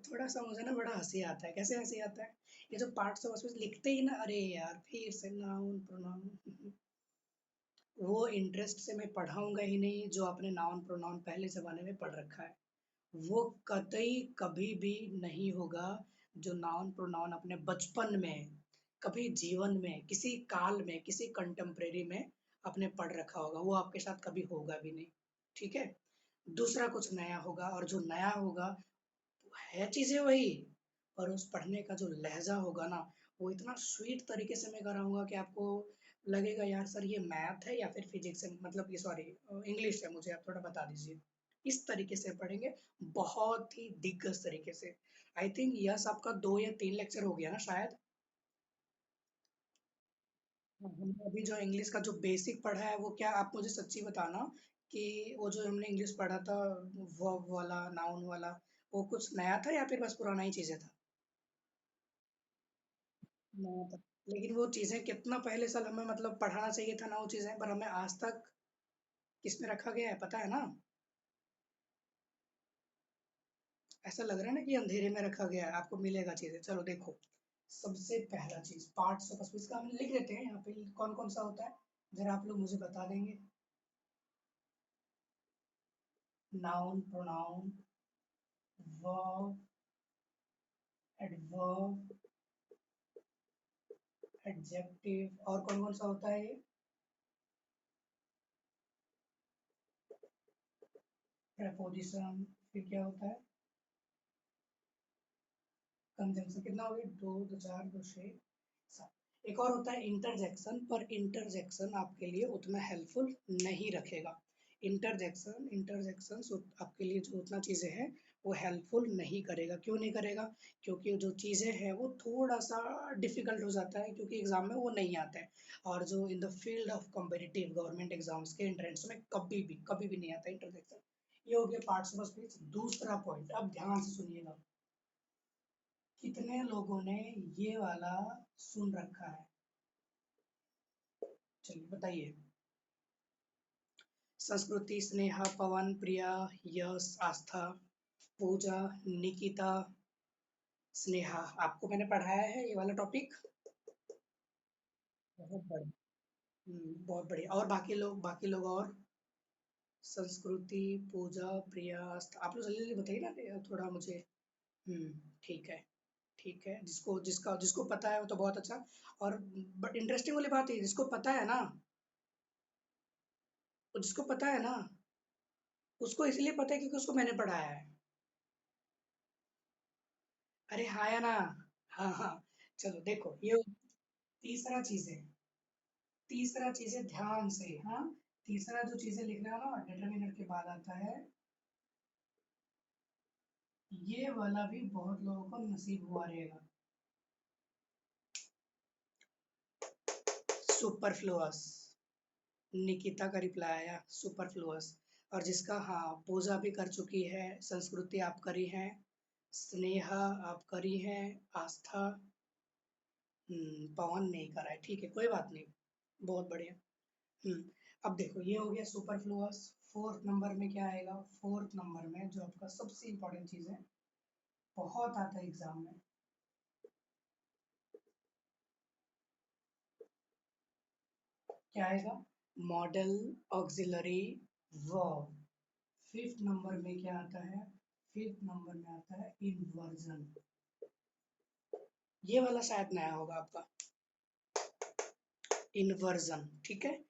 थोड़ा सा मुझे ना बड़ा हंसी आता है, कैसे हंसी आता है, ये जो पार्ट्स ऑफ स्पीच लिखते ही ना, अरे यार फिर से नाउन प्रोनाउन। वो इंटरेस्ट से मैं पढ़ाऊंगा ही नहीं जो आपने नाउन प्रोनाउन पहले जमाने में पढ़ रखा है। वो कतई कभी भी नहीं होगा जो नाउन प्रोनाउन अपने बचपन में, कभी जीवन में, किसी काल में, किसी कंटेम्प्रेरी में आपने पढ़ रखा होगा, वो आपके साथ कभी होगा भी नहीं, ठीक है। दूसरा कुछ नया होगा, और जो नया होगा है चीजें वही, पर उस पढ़ने का जो लहजा होगा ना, वो इतना स्वीट तरीके से मैं कराऊंगा कि आपको लगेगा यार सर ये मैथ है या फिर फिजिक्स है, मतलब ये सॉरी इंग्लिश है, मुझे आप थोड़ा बता दीजिए। इस तरीके से पढ़ेंगे, बहुत ही दिग्गज तरीके से। आई थिंक यस, आपका 2 या 3 लेक्चर हो गया ना शायद। हाँ, हमने अभी जो इंग्लिश का जो बेसिक पढ़ा है वो क्या, आप मुझे सच्ची बताना कि वो जो हमने इंग्लिश पढ़ा था, वर्ब वाला, नाउन वाला, वो कुछ नया था या फिर बस पुराना ही चीजें था? नया था। लेकिन वो चीजें कितना पहले साल हमें मतलब पढ़ाना चाहिए था ना वो चीजें, पर हमें आज तक किसमें रखा गया है पता है ना? ऐसा लग रहा है ना कि अंधेरे में रखा गया है, आपको मिलेगा चीजें। चलो देखो, सबसे पहला चीज पार्ट्स ऑफ स्पीच का हम लिख देते हैं यहाँ पे, कौन कौन सा होता है जरा आप लोग मुझे बता देंगे। Noun, pronoun, verb, adverb, adjective, और कौन कौन सा होता है ये? प्रेपोजिशन, फिर क्या होता है? कंजंक्शन। कितना हो गया? दो, दो चार, दो छः, सात। एक और होता है इंटरजेक्शन, पर इंटरजेक्शन आपके लिए उतना हेल्पफुल नहीं रखेगा। इंटरजेक्शन, आपके लिए जो उतना चीज़ें हैं वो हेल्पफुल नहीं करेगा। क्यों नहीं करेगा? क्योंकि जो चीज़ें हैं वो थोड़ा सा डिफिकल्ट हो जाता है, क्योंकि एग्जाम में वो नहीं आता है। और जो in the field of competitive government exams के एंट्रेंस में कभी भी नहीं आता इंटरजेक्शन। ये हो गया पार्ट्स ऑफ स्पीच। दूसरा पॉइंट, अब ध्यान से सुनिएगा। कितने लोगों ने ये वाला सुन रखा है? चलिए बताइए। संस्कृति, स्नेहा, पवन, प्रिया, यश, आस्था, पूजा, निकिता, स्नेहा। आपको मैंने पढ़ाया है ये वाला टॉपिक? बहुत बढ़िया। बहुत बढ़िया। और बाकी लोग और? संस्कृति, पूजा, प्रिया, आस्था, आप लोग जल्दी जल्दी बताइए ना थोड़ा मुझे। ठीक है। ठीक है, जिसको पता है वो तो बहुत अच्छा। और बट इंटरेस्टिंग वाली बात है, जिसको पता है ना, वो जिसको पता है ना, उसको इसलिए पता है क्योंकि उसको मैंने पढ़ाया है। अरे हाँ या ना? हाँ हाँ। चलो देखो, ये तीसरा चीज है। तीसरा चीज है, ध्यान से, हाँ। तीसरा जो चीजें लिखना है ना, डिटर्मिनर के बाद आता है, ये वाला भी बहुत लोगों को नसीब हुआ रहेगा। सुपरफ्लुअस। निकिता का रिप्लाई आया सुपरफ्लुअस। और जिसका, हाँ, पूजा भी कर चुकी है, संस्कृति आप करी हैं, स्नेहा आप करी हैं, आस्था, पवन नहीं करा है, ठीक है कोई बात नहीं। बहुत बढ़िया। अब देखो, ये हो गया सुपरफ्लुअस। फोर्थ नंबर में क्या आएगा? फोर्थ नंबर में जो आपका सबसे इंपॉर्टेंट चीज है, बहुत आता है एग्जाम में, क्या आएगा? Model auxiliary verb. Fifth number में क्या आता है? फिफ्थ नंबर में आता है इन्वर्जन। ये वाला शायद नया होगा आपका, इन्वर्जन, ठीक है।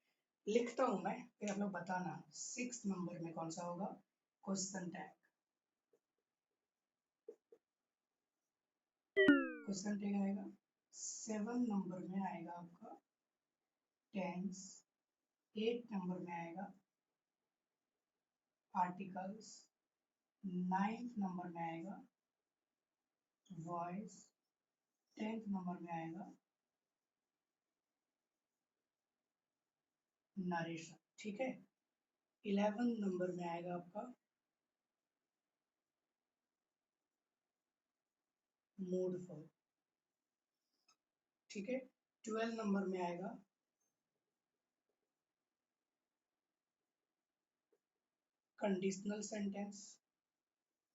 लिखता हूं मैं, फिर आप लोग बताना सिक्स नंबर में कौन सा होगा। Question tag. क्वेश्चन टैग आएगा। सेवन नंबर में आएगा आपका टेंस। एट नंबर में आएगा आर्टिकल्स। नाइन्थ नंबर में आएगा वॉइस। टेंथ नंबर में आएगा नरेशन, ठीक है। इलेवन नंबर में आएगा आपका मूड फॉर, ठीक है। ट्वेल्व नंबर में आएगा कंडीशनल सेंटेंस।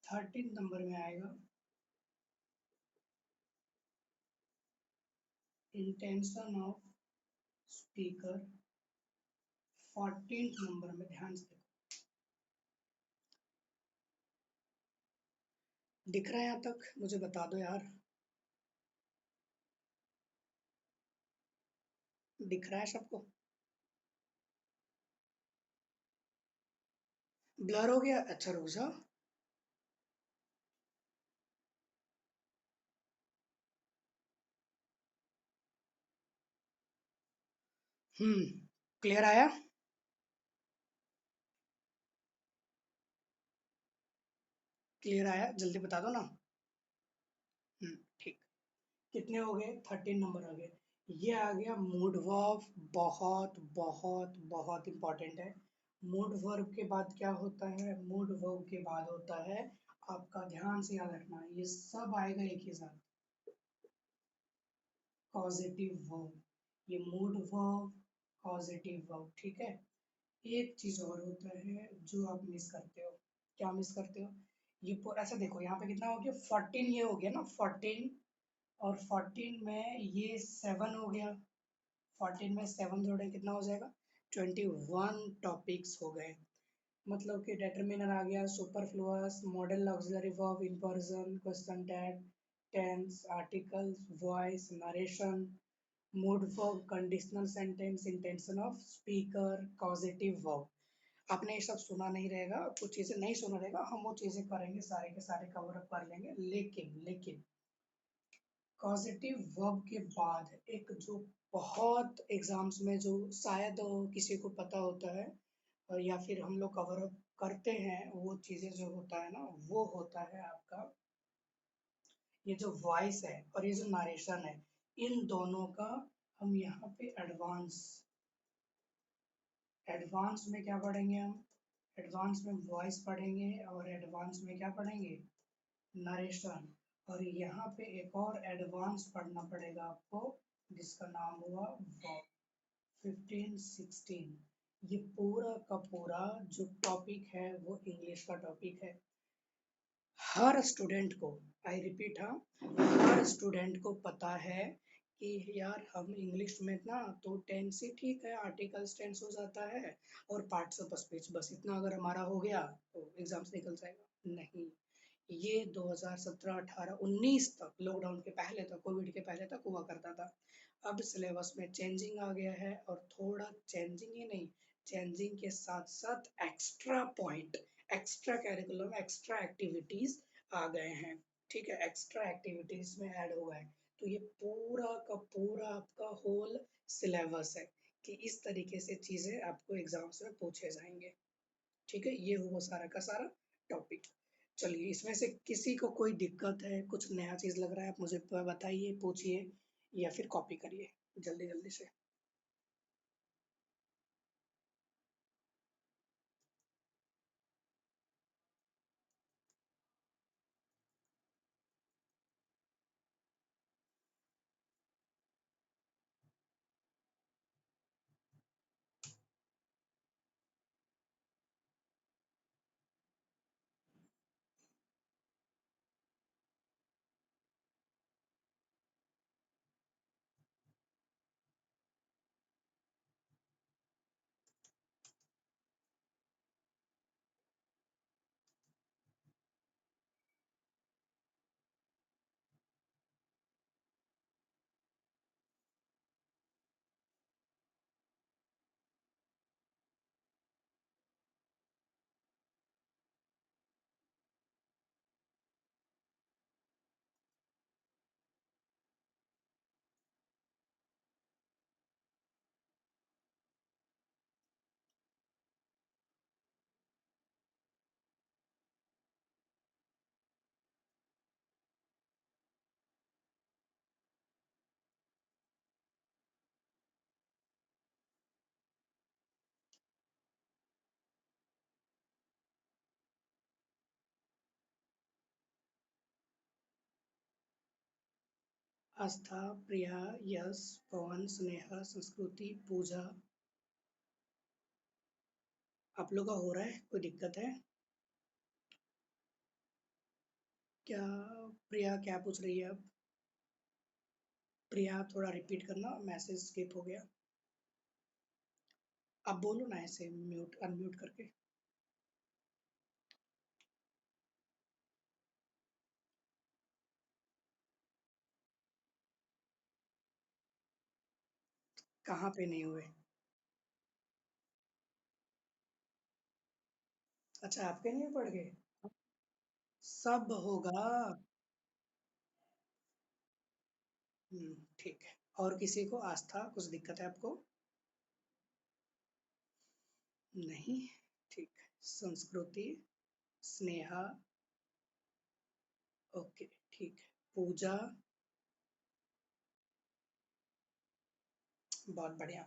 थर्टीन नंबर में आएगा intention of speaker. Fourteen number में, ध्यान से देखो, दिख रहा है यहाँ तक? मुझे बता दो यार, दिख रहा है सबको? ब्लर हो गया? अच्छा रुक जाओ। हम्म क्लियर आया? क्लियर आया, जल्दी बता दो ना। ठीक। कितने हो गए? थर्टीन नंबर आ गए। ये आ गया मूड वर्ब। बहुत बहुत बहुत इंपॉर्टेंट है। मूड वर्ब के बाद क्या होता है? मूड वर्ब के बाद होता है आपका, ध्यान से याद रखना, ये सब आएगा एक ही साथ, कॉजेटिव वर्ब। ये मूड वर्ब, कॉजेटिव वर्ब, ठीक है। एक चीज और होता है जो आप मिस करते हो। क्या मिस करते हो? ये ऐसा देखो यहाँ पे कितना हो गया, 14 ये हो गया ना 14, और 14 में ये 7 हो गया, 14 में 7 जोड़े कितना हो जाएगा, 21 टॉपिक्स हो गए। मतलब कि डिटरमिनर आ गया, superfluous, modal auxiliary verb, in person, question tag, tense, articles, voice, narration, mood verb, conditional sentence, intention of speaker, causative verb. आपने ये सब सुना नहीं रहेगा, कुछ चीजें नहीं सुना रहेगा, हम वो चीजें करेंगे, सारे के सारे कवर अप कर लेंगे, लेकिन लेकिन कॉजेटिव वर्ब के बाद एक जो बहुत एग्जाम्स में जो शायद किसी को पता होता है, या फिर हम लोग कवर अप करते हैं, वो चीजें जो होता है ना, वो होता है आपका ये जो वॉइस है और ये जो नारेशन है, इन दोनों का हम यहाँ पे एडवांस, एडवांस में क्या पढ़ेंगे हम, एडवांस में वॉइस पढ़ेंगे, और एडवांस में क्या पढ़ेंगे, नरेशन। और यहाँ पे एक और एडवांस पढ़ना पड़ेगा आपको, जिसका नाम हुआ वर्ब, 15 16। ये पूरा का पूरा जो टॉपिक है वो इंग्लिश का टॉपिक है। हर स्टूडेंट को, आई रिपीट, हाँ, हर स्टूडेंट को पता है कि यार हम इंग्लिश में ना तो टेंस ही ठीक है, आर्टिकल्स टेंस हो जाता है और पार्ट्स ऑफ स्पीच, बस इतना अगर हमारा हो गया तो एग्जाम से निकल जाएगा। नहीं, ये 2017, 18, 19 तक, लॉकडाउन के पहले तक, कोविड के पहले तक हुआ करता था। अब सिलेबस में चेंजिंग आ गया है, और थोड़ा चेंजिंग ही नहीं, चेंजिंग के साथ साथ extra point, extra curriculum, extra activities आ गए हैं। ठीक है, एक्स्ट्रा एक्टिविटीज में ऐड हुआ है। तो ये पूरा का पूरा आपका होल सिलेबस है कि इस तरीके से चीजें आपको एग्जाम्स में पूछे जाएंगे। ठीक है, ये हुआ सारा का सारा टॉपिक। चलिए, इसमें से किसी को कोई दिक्कत है, कुछ नया चीज लग रहा है, आप मुझे बताइए, पूछिए, या फिर कॉपी करिए जल्दी जल्दी से। आस्था, प्रिया, यश, पवन, स्नेहा, संस्कृति, पूजा। आप लोग का हो रहा है, कोई दिक्कत है क्या? प्रिया क्या पूछ रही है अब? प्रिया थोड़ा रिपीट करना, मैसेज स्किप हो गया। अब बोलो ना ऐसे म्यूट अनम्यूट करके। कहाँ पे नहीं हुए? अच्छा, आपके नहीं पड़ गए? सब होगा। ठीक है। और किसी को, आस्था, कुछ दिक्कत है आपको? नहीं, ठीक है। संस्कृति, स्नेहा, ओके, ठीक है। पूजा, बहुत बढ़िया।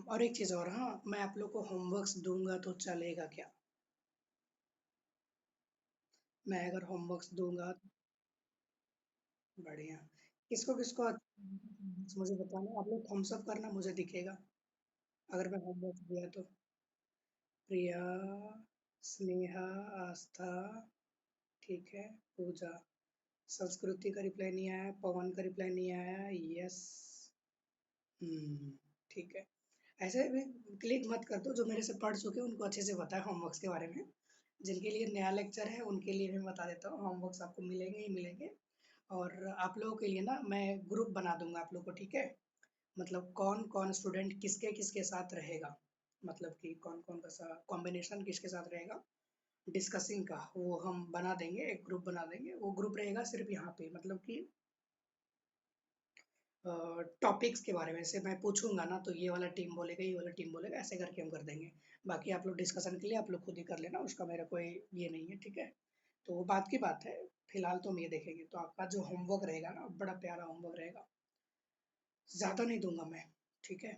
और एक चीज और, हाँ, मैं आप लोग को होमवर्क्स दूंगा तो चलेगा क्या? मैं अगर होमवर्क्स दूंगा, बढ़िया। किसको किसको मुझे बताना, आप लोग थम्स अप करना, मुझे दिखेगा अगर मैं होमवर्क दिया तो। प्रिया, स्नेहा, आस्था, ठीक है। पूजा, संस्कृति का रिप्लाई नहीं आया, पवन का रिप्लाई नहीं आया, यस। हम्म, ठीक है। ऐसे भी क्लिक मत कर दो, जो मेरे से पढ़ चुके हैं उनको अच्छे से पता है होमवर्क्स के बारे में। जिनके लिए नया लेक्चर है उनके लिए मैं बता देता हूँ, होमवर्क्स आपको मिलेंगे ही मिलेंगे। और आप लोगों के लिए ना मैं ग्रुप बना दूंगा आप लोग को, ठीक है। मतलब कौन कौन स्टूडेंट किसके किसके साथ रहेगा, मतलब कि कौन कौन का सा कॉम्बिनेशन किसके साथ रहेगा डिस्कसिंग का, वो हम बना देंगे, एक ग्रुप बना देंगे। वो ग्रुप रहेगा सिर्फ यहाँ पे, मतलब कि टॉपिक्स के बारे में से मैं पूछूंगा ना, तो ये वाला टीम बोलेगा, ये वाला टीम बोलेगा, ऐसे करके हम कर देंगे। बाकी आप लोग डिस्कशन के लिए आप लोग खुद ही कर लेना, उसका मेरा कोई ये नहीं है, ठीक है। तो वो बात की बात है। फिलहाल तो हम ये देखेंगे, तो आपका जो होमवर्क रहेगा ना, बड़ा प्यारा होमवर्क रहेगा, ज्यादा नहीं दूंगा मैं, ठीक है।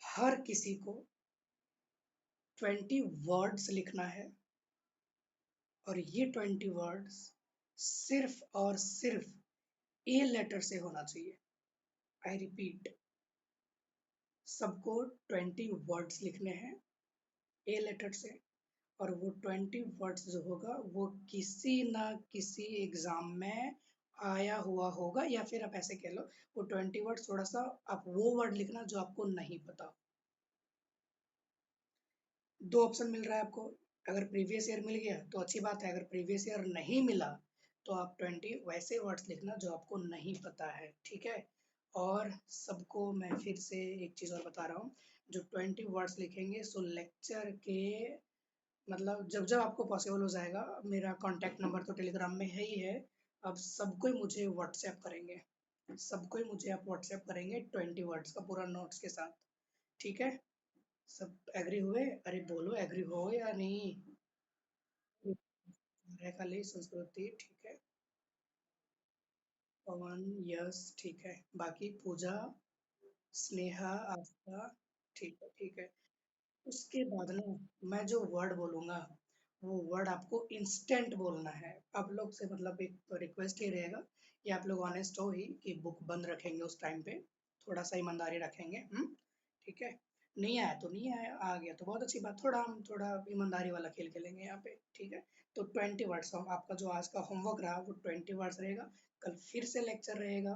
हर किसी को 20 वर्ड्स लिखना है, और ये 20 वर्ड्स सिर्फ और सिर्फ ए लेटर से होना चाहिए। आई रिपीट, सबको 20 वर्ड्स लिखने हैं ए लेटर से। और वो 20 वर्ड्स जो होगा वो किसी ना किसी एग्जाम में आया हुआ होगा, या फिर आप ऐसे कह लो, वो 20 वर्ड्स थोड़ा सा आप वो वर्ड लिखना जो आपको नहीं पता। दो ऑप्शन मिल रहा है आपको। अगर प्रीवियस ईयर मिल गया तो अच्छी बात है, अगर प्रीवियस ईयर नहीं मिला तो आप 20 वैसे वर्ड्स लिखना जो आपको नहीं पता है, ठीक है। और सबको मैं फिर से एक चीज़ और बता रहा हूँ, जो 20 वर्ड्स लिखेंगे सो लेक्चर के, मतलब जब जब आपको पॉसिबल हो जाएगा, मेरा कांटेक्ट नंबर तो टेलीग्राम में है ही है। अब सबको ही मुझे व्हाट्सएप करेंगे, सबको ही मुझे आप व्हाट्सएप करेंगे 20 वर्ड्स का पूरा नोट्स के साथ, ठीक है। सब एग्री हुए? अरे बोलो एग्री हो या नहीं। खाली संस्कृति, ठीक है। पवन, यस, ठीक है। बाकी पूजा, स्नेहा, आस्था, ठीक है, ठीक है। उसके बाद ना, मैं जो वर्ड बोलूंगा वो वर्ड आपको इंस्टेंट बोलना है। आप लोग से मतलब एक रिक्वेस्ट ही रहेगा कि आप लोग ऑनेस्ट हो ही, कि बुक बंद रखेंगे उस टाइम पे, थोड़ा सा ईमानदारी रखेंगे, ठीक है। नहीं आया तो नहीं आया, आ गया तो बहुत अच्छी बात, थोड़ा हम थोड़ा ईमानदारी वाला खेल खेलेंगे यहाँ पे, ठीक है। तो 20 वर्ड्स हम, आपका जो आज का होमवर्क रहा वो 20 वर्ड्स रहेगा। कल फिर से लेक्चर रहेगा,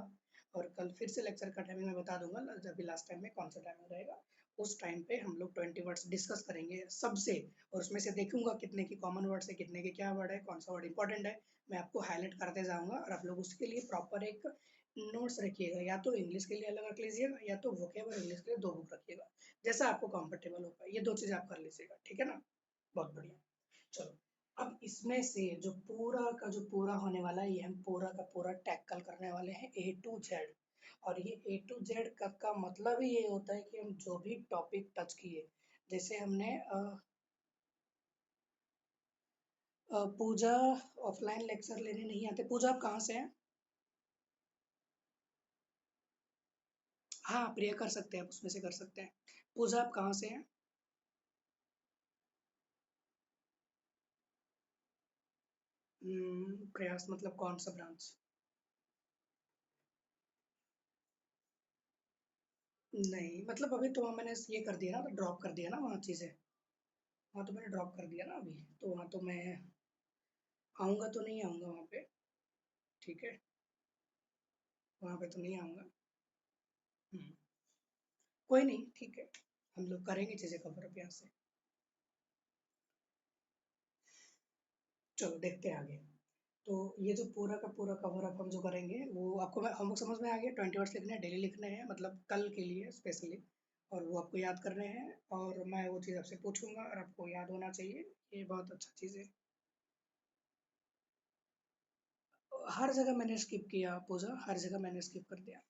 और कल फिर से लेक्चर का टाइमिंग मैं बता दूंगा, जब भी लास्ट टाइम में कौन सा टाइमिंग रहेगा। उस टाइम पे हम लोग 20 वर्ड्स डिस्कस करेंगे सबसे, और उसमें से देखूंगा कितने की कॉमन वर्ड्स है, कितने के क्या वर्ड है, कौन सा वर्ड इंपॉर्टेंट है, मैं आपको हाईलाइट करते जाऊंगा। और आप लोग उसके लिए प्रॉपर एक नोट्स रखिएगा, या तो इंग्लिश के लिए अलग रख लीजिएगा, या तो वोकेबल इंग्लिश के लिए दो बुक रखिएगा, जैसा आपको कंफर्टेबल होगा, ये दो चीज़ आप कर लीजिएगा, ठीक है ना। बहुत बढ़िया। चलो, अब इसमें से जो पूरा का जो पूरा होने वाला है, ये हम पूरा का पूरा टैकल करने वाले हैं A to Z। और ये A to Z का मतलब ही ये होता है कि हम जो भी टॉपिक टच किए, जैसे हमने पूजा ऑफलाइन लेक्चर लेने नहीं आते। पूजा आप कहाँ से हैं? हाँ, प्रिय कर सकते हैं, आप उसमें से कर सकते हैं। पूजा आप कहाँ से हैं? प्रयास मतलब कौन सा ब्रांच? नहीं, मतलब अभी तो मैंने ये कर दिया ना, ड्रॉप कर दिया ना वहाँ चीज़ें। वहाँ तो मैंने ड्रॉप कर दिया ना अभी, तो वहाँ तो मैं आऊँगा तो नहीं आऊँगा वहाँ पे, ठीक है। वहाँ पे तो नहीं आऊँगा। हम्म, कोई नहीं, ठीक है। हम लोग करेंगे चीज़ें कवर अप यहाँ से। चलो देखते हैं आगे। तो ये जो पूरा का पूरा कवर अप हम जो करेंगे, वो आपको होमवर्क समझ में आ गया, 20 वर्ड्स लिखने हैं, डेली लिखने हैं, मतलब कल के लिए स्पेशली। और वो आपको याद करने हैं, और मैं वो चीज़ आपसे पूछूंगा और आपको याद होना चाहिए। ये बहुत अच्छा चीज़ है। हर जगह मैंने स्किप किया पूजा, हर जगह मैंने स्किप कर दिया,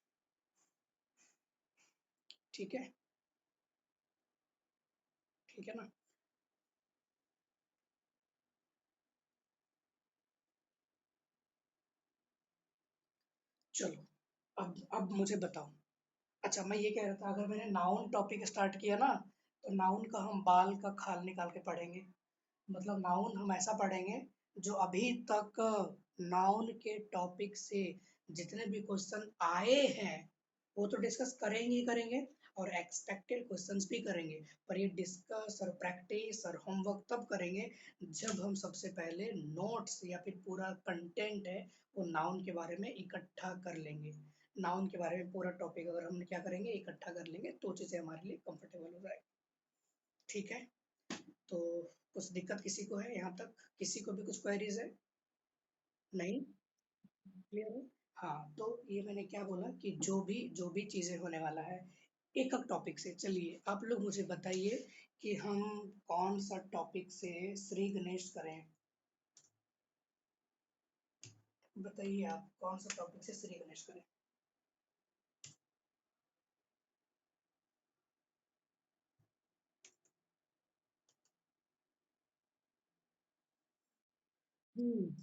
ठीक है। ठीक है ना। चलो, अब मुझे बताओ। अच्छा, मैं ये कह रहा था, अगर मैंने नाउन टॉपिक स्टार्ट किया ना, तो नाउन का हम बाल का खाल निकाल के पढ़ेंगे। मतलब नाउन हम ऐसा पढ़ेंगे, जो अभी तक नाउन के टॉपिक से जितने भी क्वेश्चन आए हैं वो तो डिस्कस करेंगे ही करेंगे। और एक्सपेक्टेड क्वेश्चंस भी करेंगे। पर ये डिस्कस और प्रैक्टिस और होमवर्क तब करेंगे जब हम सबसे पहले नोट्स या फिर पूरा कंटेंट है वो नाउन के बारे में इकट्ठा कर लेंगे। नाउन के बारे में पूरा टॉपिक अगर हम क्या करेंगे इकट्ठा कर लेंगे तो चीज़ें हमारे लिए कंफर्टेबल हो जाएगी। ठीक है, तो कुछ दिक्कत किसी को है यहाँ तक? किसी को भी कुछ क्वेरीज है? नहीं, क्लियर है। हाँ, तो ये मैंने क्या बोला कि जो भी चीजें होने वाला है एक एक टॉपिक से। चलिए आप लोग मुझे बताइए कि हम कौन सा टॉपिक से श्री गणेश करें। बताइए आप कौन सा टॉपिक से श्री गणेश करें। हम्म।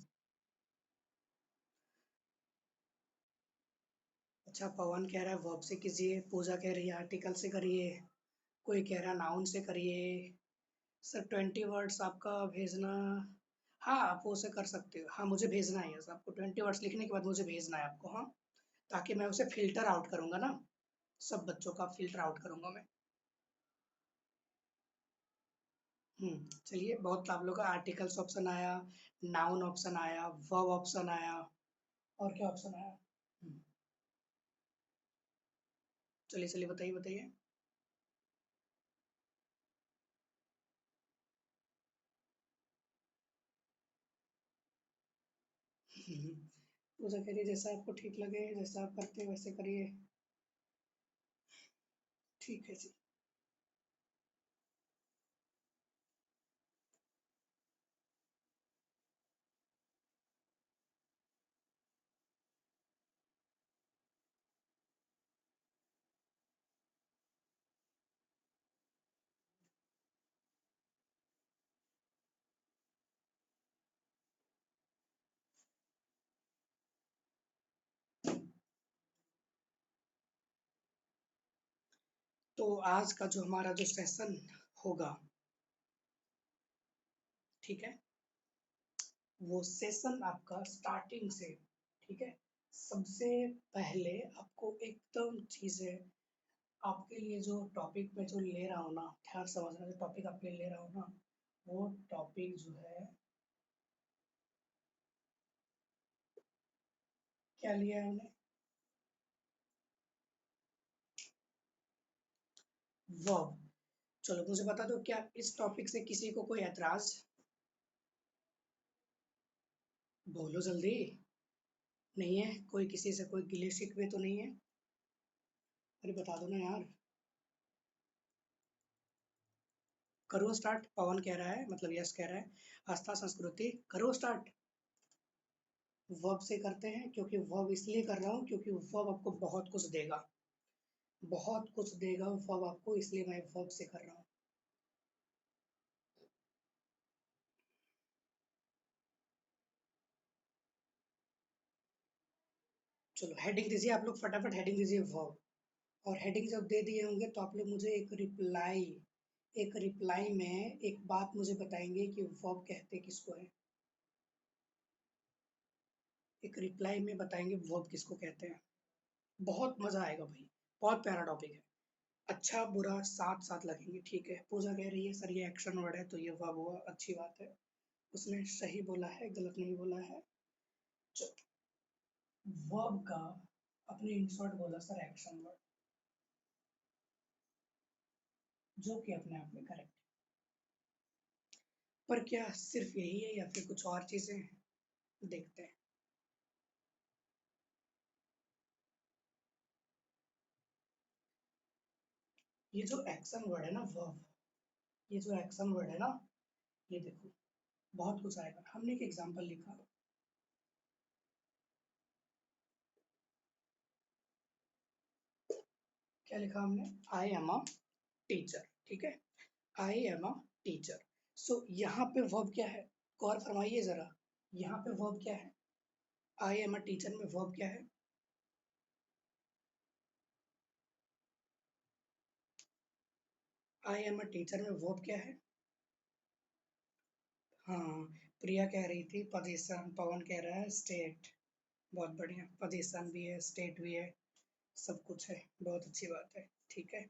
अच्छा, पवन कह रहा है वर्ब से कीजिए, पूजा कह रही है आर्टिकल से करिए, कोई कह रहा है नाउन से करिए। सर 20 वर्ड्स आपका भेजना। हाँ, आप वो से कर सकते हो। हाँ, मुझे भेजना है यस, आपको 20 वर्ड्स लिखने के बाद मुझे भेजना है आपको। हाँ, ताकि मैं उसे फ़िल्टर आउट करूँगा ना, सब बच्चों का फ़िल्टर आउट करूँगा मैं। चलिए बहुत आप लोग का आर्टिकल्स ऑप्शन आया, नाउन ऑप्शन आया, वर्ब ऑप्शन आया, और क्या ऑप्शन आया? हुँ, चलिए, चलिए बताइए, बताइए। पूजा करिए जैसा आपको ठीक लगे, जैसा आप करते हैं वैसे करिए। ठीक है जी। तो आज का जो हमारा जो सेशन होगा, ठीक है? वो सेशन आपका स्टार्टिंग से, ठीक है? सबसे पहले आपको एकदम चीज़ें आपके लिए जो टॉपिक मैं जो ले रहा हूँ ना, ध्यान से समझना, जो टॉपिक आपके लिए ले रहा हूँ ना, वो टॉपिक जो है, क्या लिया है हमने? वर्ब। चलो मुझे बता दो, क्या इस टॉपिक से किसी को कोई ऐतराज? बोलो जल्दी। नहीं है कोई, किसी से कोई गिले शिकवे तो नहीं है? अरे बता दो ना यार। करो स्टार्ट, पवन कह रहा है, मतलब यस कह रहा है। आस्था संस्कृति करो स्टार्ट। वर्ब से करते हैं, क्योंकि वर्ब इसलिए कर रहा हूँ क्योंकि वर्ब आपको बहुत कुछ देगा, बहुत कुछ देगा वर्ब आपको, इसलिए मैं वर्ब से कर रहा हूँ। चलो हेडिंग दीजिए आप लोग, फटाफट हेडिंग दीजिए वर्ब। और हेडिंग जब दे दिए होंगे तो आप लोग मुझे एक रिप्लाई में एक बात मुझे बताएंगे कि वर्ब कहते किसको है। एक रिप्लाई में बताएंगे वर्ब किसको कहते हैं। बहुत मजा आएगा भाई, बहुत प्यारा टॉपिक है। अच्छा बुरा साथ साथ लगेंगे, ठीक है? पूजा कह रही है सर ये एक्शन वर्ड है तो ये वर्ब हुआ, अच्छी बात है। उसने सही बोला है, गलत नहीं बोला है। वर्ब का अपने इंसर्ट बोला सर एक्शन वर्ड, जो कि अपने आप में करेक्ट। पर क्या सिर्फ यही है या फिर कुछ और चीजें हैं? देखते हैं। ये जो एक्शन वर्ड है ना वर्ब, ये जो एक्शन वर्ड है ना, ये देखो बहुत कुछ आएगा। हमने एक एग्जांपल लिखा, क्या लिखा हमने? आई एम अ टीचर, ठीक है? I am a teacher. सो यहाँ पे वर्ब क्या है? गौर फरमाइए जरा, यहाँ पे वर्ब क्या है? आई एम अ टीचर में वर्ब क्या है? आई एम अ टीचर में वर्ब क्या है? हाँ, प्रिया कह रही थी पोजीशन, पवन कह रहा है स्टेट। बहुत बढ़िया, पोजीशन भी है, स्टेट भी है, सब कुछ है, बहुत अच्छी बात है। ठीक है,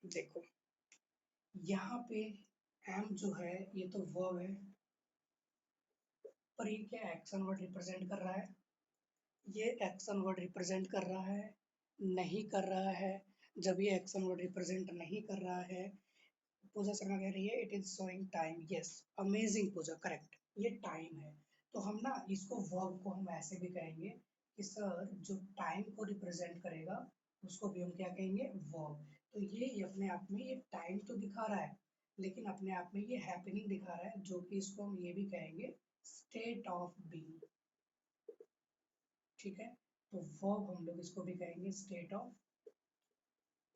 देखो यहाँ पे एम जो है ये तो वर्ब है, पर ये क्या एक्शन वर्ड रिप्रेजेंट कर रहा है? ये एक्शन वर्ड रिप्रेजेंट कर रहा है? नहीं कर रहा है। जब ये एक्शन वर्ड रिप्रेजेंट नहीं कर रहा है, पूजा शर्मा कह रही है it is showing time. Yes, amazing Pooja, correct, ये टाइम है। तो हम ना इसको वर्ब को हम ऐसे भी कहेंगे कि सर जो टाइम को रिप्रेजेंट करेगा उसको भी हम क्या कहेंगे? वर्ब। तो ये अपने आप में ये टाइम तो दिखा रहा है, लेकिन अपने आप में ये हैपनिंग दिखा रहा है, जो कि इसको हम ये भी कहेंगे स्टेट ऑफ बीइंग। ठीक है, तो वर्ब हम लोग इसको भी कहेंगे स्टेट ऑफ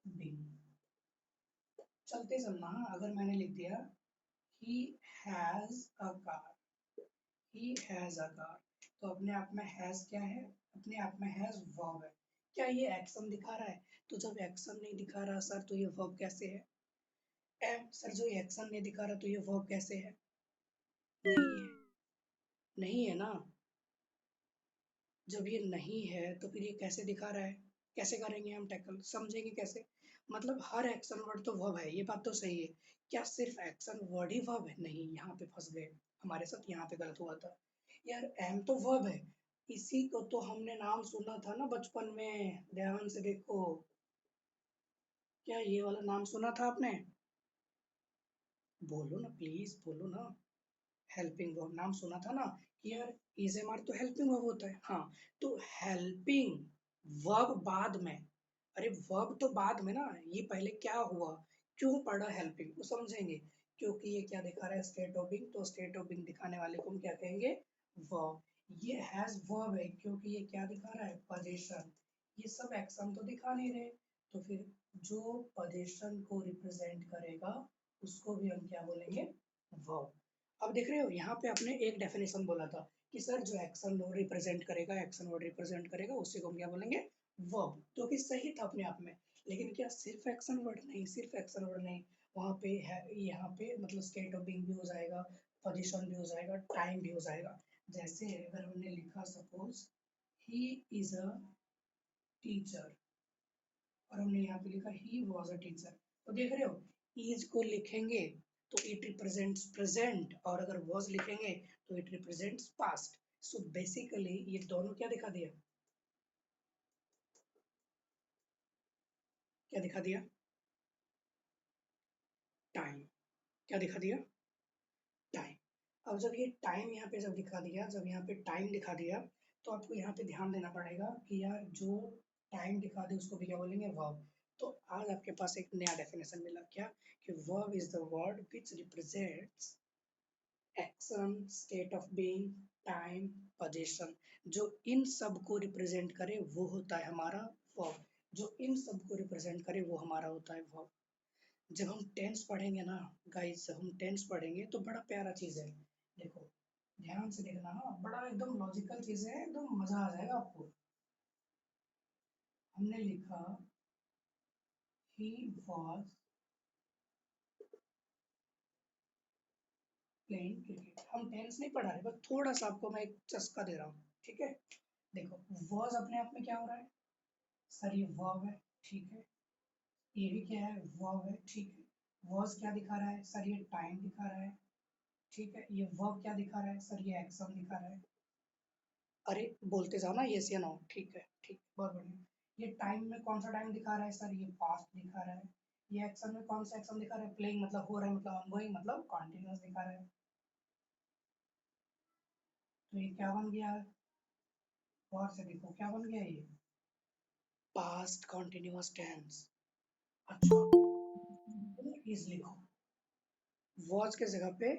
बीइंग। चलते चलना, हाँ, अगर मैंने लिख दिया he has a car, he has a car, तो अपने आप में हैज क्या है? अपने आप में हैज वर्ब है। क्या ये एक्शन दिखा रहा है? तो जब एक्शन नहीं दिखा रहा सर, तो ये वर्ब कैसे है? सर जो एक्शन नहीं दिखा रहा तो ये वर्ब कैसे है? नहीं है, नहीं है ना। जब ये नहीं है तो फिर ये कैसे दिखा रहा है? कैसे करेंगे हम टैकल, समझेंगे कैसे? मतलब हर एक्शन वर्ड तो वर्ब है, ये बात तो सही है। क्या सिर्फ एक्शन वर्ड ही वर्ब है? नहीं, यहाँ पे फंस गए, हमारे साथ यहाँ पे गलत हुआ था। यार एम तो वर्ब है, इसी को तो हमने नाम सुना था ना बचपन में, ध्यान से देखो। क्या ये वाला नाम सुना था आपने? बोलो ना प्लीज, बोलो ना। हेल्पिंग वर्ब नाम सुना था ना, कि यार इज एम आर तो हेल्पिंग वर्ब होता है। हाँ, तो हेल्पिंग वर्ब बाद में। अरे वर्ब तो बाद में ना, ये पहले क्या हुआ, क्यों पढ़ा हेल्पिंग, वो समझेंगे। क्योंकि ये क्या दिखा रहा है? स्टेट ऑफ बीइंग, तो स्टेट ऑफ बीइंग दिखाने वाले को हम क्या कहेंगे? वर्ब। ये हैज वर्ब है क्योंकि ये क्या दिखा रहा है? पोजीशन। ये सब एक्शन तो दिखा नहीं रहे, तो फिर जो पोजीशन को रिप्रेजेंट करेगा उसको भी हम क्या बोलेंगे? वर्ब। अब देख रहे हो यहाँ पे आपने एक डेफिनेशन बोला था कि सर जो एक्शन वर्ड रिप्रेजेंट करेगा, एक्शन वर्ड रिप्रेजेंट करेगा, उसी को हम क्या बोलेंगे? वर्ब। तो कि सही था अपने आप में। लेकिन क्या सिर्फ एक्शन वर्ड? नहीं, सिर्फ एक्शन वर्ड नहीं, वहाँ पे है, यहाँ पे मतलब स्टेट ऑफ बीइंग भी हो जाएगा, पोजीशन भी हो जाएगा, टाइम भी हो जाएगा। जैसे अगर हमने लिखा suppose he is a teacher, और हमने यहाँ पे लिखा ही वॉज अ टीचर, तो देख रहे हो इज को लिखेंगे तो इट रिप्रेजेंट्स प्रेजेंट, और अगर वॉज लिखेंगे तो it represents past. So basically ये दोनों क्या दिखा दिया? क्या दिखा दिया? टाइम। क्या दिखा दिया? टाइम। अब जब ये टाइम यहाँ पे जब दिखा दिया, जब यहाँ पे टाइम दिखा दिया, तो आपको यहाँ पे ध्यान देना पड़ेगा कि यार जो टाइम दिखा दे उसको भी क्या बोलेंगे? वर्ब। तो आज आपके पास एक नया डेफिनेशन मिला, क्या? कि verb is the word which represents action, state of being, time, position. जो इन सब को रिप्रेजेंट करे वो होता है हमारा वर्ब। जो इन सब को रिप्रेजेंट करे वो हमारा होता है वर्ब। जब हम टेंस पढ़ेंगे ना गाइस, जब हम टेंस पढ़ेंगे तो बड़ा प्यारा चीज है। देखो ध्यान से देखना, हाँ, बड़ा एकदम लॉजिकल चीज है, एकदम मजा आ जाएगा आपको। हमने लिखा ही वॉज प्लेइंग क्रिकेट, हम टेंस नहीं पढ़ा रहे, बस थोड़ा सा आपको मैं एक चस्का दे रहा हूँ, ठीक है? देखो वॉज अपने आप में क्या हो रहा है? सर ये वर्ब है, ठीक है। ये भी क्या है? वर्ब है, ठीक है। वॉज क्या दिखा रहा है? सर ये टाइम दिखा रहा है, ठीक है। ये वर्ब क्या दिखा रहा है? सर ये एक्शन दिखा रहा है। अरे बोलते जाओ ना, यस या नो, ठीक है, ठीक, बहुत बढ़िया। ये टाइम में कौन सा टाइम दिखा रहा है? सर ये पास्ट दिखा रहा है। ये एक्शन में कौन सा एक्शन दिखा रहा है? प्लेइंग मतलब हो रहा है, मतलब ऑनगोइंग, मतलब कॉन्टिन्यूअस दिखा रहा है। तो ये क्या बन गया? और से देखो क्या बन गया ये? Past continuous tense. अच्छा, इज लिखो, वॉज के जगह पे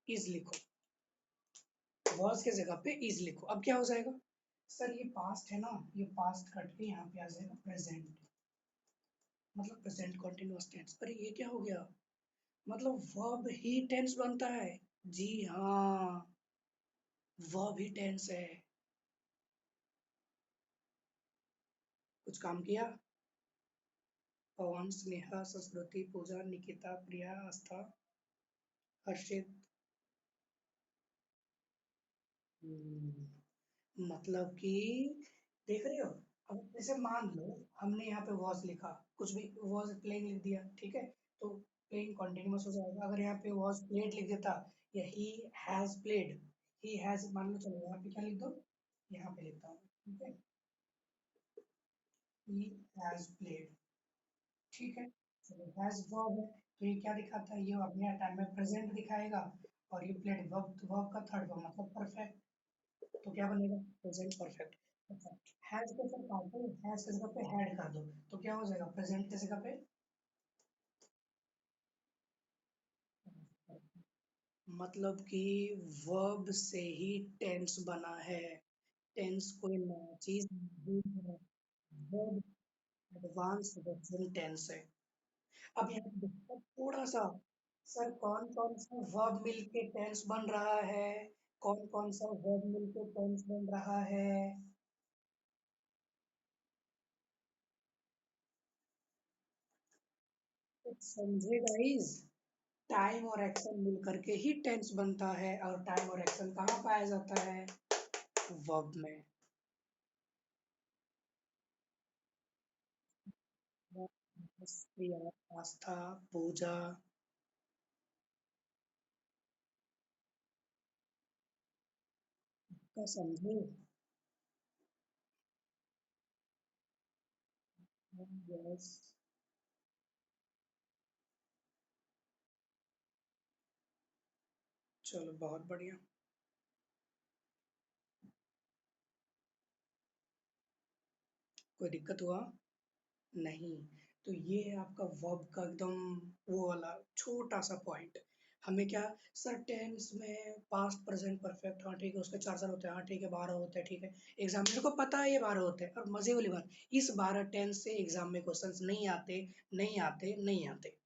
इज लिखो, वॉज के जगह पे इज लिखो, अब क्या हो जाएगा? सर ये पास्ट है ना, ये पास्ट कट के यहाँ पे आ जाएगा प्रेजेंट, मतलब प्रेजेंट कॉन्टिन्यूअस टेंस। अरे ये क्या हो गया? मतलब वर्ब ही टेंस बनता है। जी हाँ, वर्ब ही टेंस है। कुछ काम किया? पवन, स्नेहा, संस्कृति, पूजा, निकिता, प्रिया, आस्था, हर्षित। मतलब कि देख रहे हो, अब जैसे मान लो हमने यहाँ पे वॉज लिखा, कुछ भी वॉज प्लेइंग लिख दिया, ठीक है, तो प्लेइंग कॉन्टिन्यूअस हो जाएगा। अगर यहाँ पे वॉज प्लेड लिख देता या he has played, he has मान लो, चलो यहाँ पे क्या लिख दो, यहाँ पे लिखता हूँ, ठीक है, ही हैज प्लेड, ठीक है। चलो हैज वर्ब है, तो ये क्या दिखाता है, ये अपने टाइम में प्रेजेंट दिखाएगा, और ये प्लेड वर्ब, वर्ब का थर्ड फॉर्म मतलब परफेक्ट, तो क्या बनेगा, प्रेजेंट परफेक्ट। अच्छा, हैज को फिर काट दो, हैज की जगह पे हैड कर दो, तो क्या हो जाएगा, प्रेजेंट की जगह पे, मतलब कि वर्ब से ही टेंस बना है, टेंस कोई नया चीज नहीं है, वर्ब एडवांस प्रेजेंट टेंस है। अब यहाँ पे देखो थोड़ा सा, सर कौन कौन सा वर्ब मिलके टेंस बन रहा है, कौन कौन सा वर्ब मिलके टेंस बन रहा है, कुछ समझे गाइस, टाइम और एक्शन मिल करके ही टेंस बनता है, और टाइम और एक्शन कहाँ पाया जाता है, वर्ब में। प्रिया, आस्था, पूजा, का समझे। यस, चलो बहुत बढ़िया। कोई दिक्कत हुआ, नहीं, तो ये है आपका वर्ब का एकदम वो वाला छोटा सा पॉइंट। हमें क्या, सर टेंस में पास्ट प्रेजेंट परफेक्ट, हाँ ठीक है, उसके चार चार होते हैं, हाँ ठीक है, 12 होते हैं, ठीक है, एग्जामिनर को पता है ये 12 होते हैं, और मजे वाली बात, इस 12 टेंस से एग्जाम में क्वेश्चंस नहीं आते, नहीं आते, नहीं आते।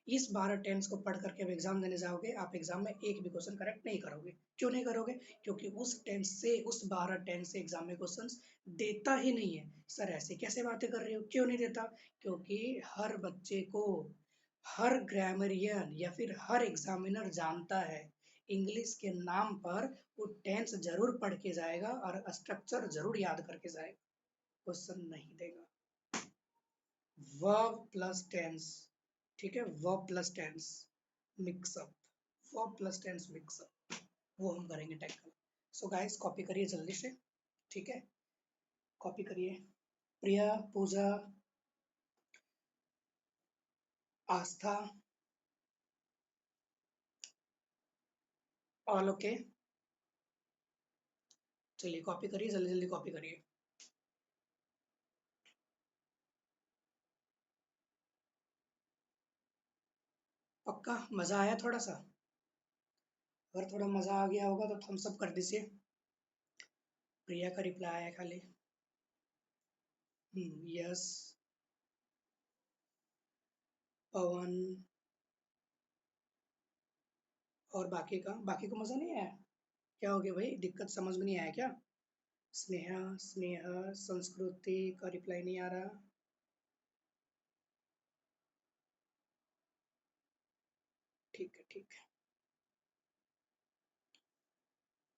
इस 12 टेंस को पढ़ करके अब एग्जाम देने जाओगे, आप एग्जाम में एक भी क्वेश्चन करेक्ट नहीं करोगे। क्यों नहीं करोगे, क्योंकि उस टेंस से, उस 12 टेंस से एग्जाम में क्वेश्चंस देता ही नहीं है। सर ऐसे कैसे बातें कर रहे हो, क्यों नहीं देता, क्योंकि हर बच्चे को, हर ग्रामरियन या फिर हर एग्जामिनर जानता है, इंग्लिश के नाम पर वो टेंस जरूर पढ़ के जाएगा और स्ट्रक्चर जरूर याद करके जाएगा, क्वेश्चन नहीं देगा। वर्ब प्लस टेंस, ठीक है, verb plus tense mixup, verb plus tense mixup, वो हम करेंगे टैकल। सो गाइस कॉपी करिए जल्दी से, ठीक है, कॉपी करिए। प्रिया, पूजा, आस्था, ऑल ओके। चलिए कॉपी करिए, जल्दी जल्दी कॉपी करिए। पक्का मजा आया थोड़ा सा, अगर थोड़ा मजा आ गया होगा तो थम्स अप कर दीजिए। प्रिया का रिप्लाई आया खाली, यस। पवन, और बाकी को मजा नहीं आया, क्या हो गया भाई, दिक्कत समझ में नहीं आया क्या। स्नेहा, स्नेहा, संस्कृति का रिप्लाई नहीं आ रहा, ठीक है ठीक है।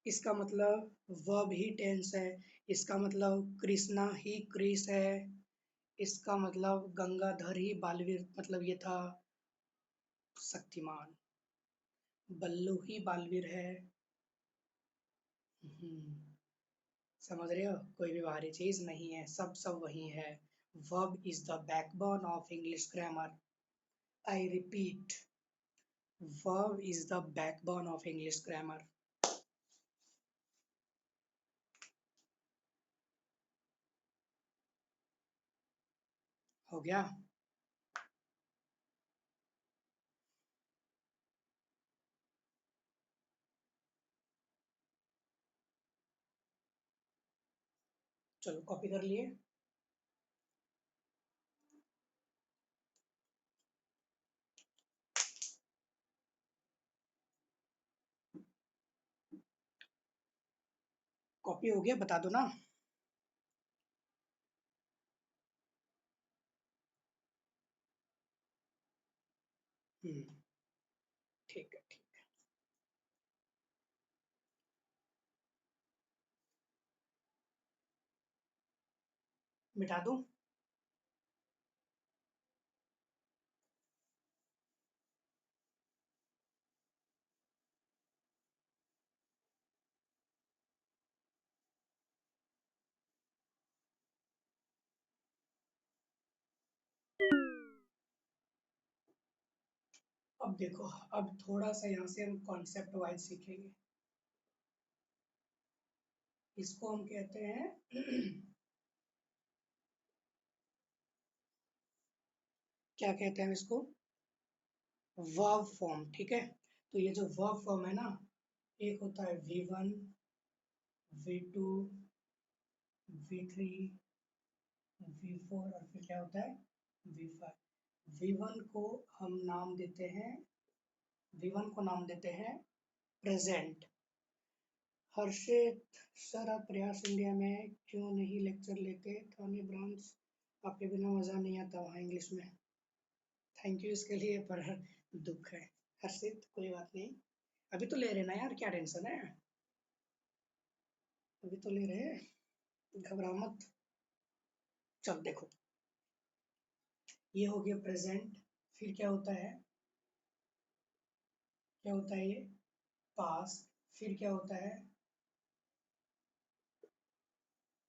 इसका मतलब वर्ब ही टेंस है, इसका मतलब कृष्णा ही क्रिस है, इसका मतलब गंगाधर ही बालवीर, मतलब ये था शक्तिमान, बल्लू ही बालवीर है। हम्म, समझ रहे हो, कोई भी बाहरी चीज नहीं है, सब सब वही है। Verb is the backbone of English grammar, I repeat, verb is the backbone of English grammar. हो गया। चलो कॉपी कर लिए। कॉपी हो गया, बता दो ना। हम्म, ठीक है ठीक है। मिटा दूं? अब देखो, अब थोड़ा सा यहाँ से हम कॉन्सेप्ट वाइज सीखेंगे। इसको हम कहते हैं क्या कहते हैं इसको? वर्ब फॉर्म, ठीक है। तो ये जो वर्ब फॉर्म है ना, एक होता है V1, V2, V3, V4 और फिर क्या होता है V5। V1 को हम नाम देते हैं, V1 को नाम देते हैं प्रेजेंट। हर्षित सर, आप प्रयास इंडिया में क्यों नहीं लेक्चर लेते? थाने ब्रांच, आपके बिना मजा नहीं आता वहाँ इंग्लिश में। थैंक यू इसके लिए, पर दुख है हर्षित, कोई बात नहीं। अभी तो ले रहे ना यार, क्या टेंशन है, अभी तो ले रहे हैं, घबरा मत। चल देखो, ये हो गया प्रेजेंट। फिर क्या होता है, क्या होता है ये पास्ट। फिर क्या होता है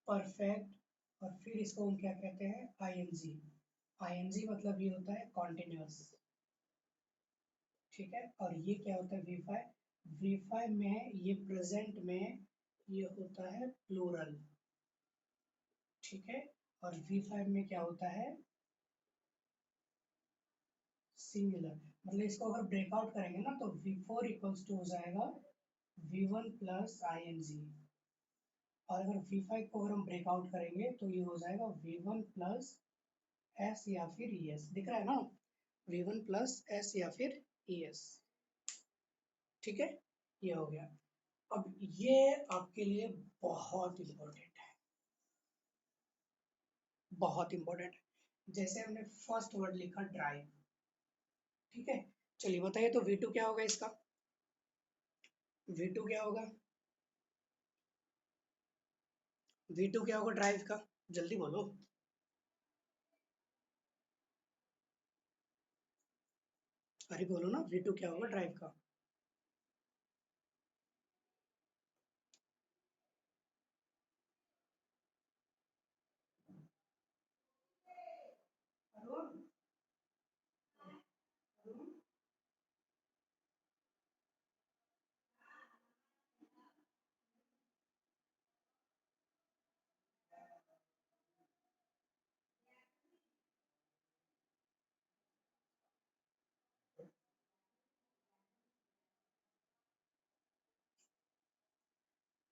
परफेक्ट। और फिर इसको हम क्या कहते हैं आईएनजी। आईएनजी मतलब ये होता है कॉन्टिन्यूअस, ठीक है। और ये क्या होता है V5। V5 में ये प्रेजेंट में ये होता है प्लूरल, ठीक है। और V5 में क्या होता है सिंगुलर। मतलब इसको अगर ब्रेकआउट करेंगे ना तो V4 इक्वल्स टू हो जाएगा V1 प्लस ING। और अगर V5 को अगर हम ब्रेकआउट करेंगे तो ये हो जाएगा V1 प्लस S या फिर ES। दिख रहा है ना, V1 प्लस S या फिर ES, ठीक है। ये हो गया। अब ये आपके लिए बहुत इंपॉर्टेंट है, बहुत इंपॉर्टेंट है। जैसे हमने फर्स्ट वर्ड लिखा ड्राइव, ठीक है। चलिए बताइए, तो V2 क्या होगा इसका? V2 क्या होगा? V2 क्या होगा ड्राइव का? जल्दी बोलो। अरे बोलो ना, V2 क्या होगा ड्राइव का? अरुण, अरुण,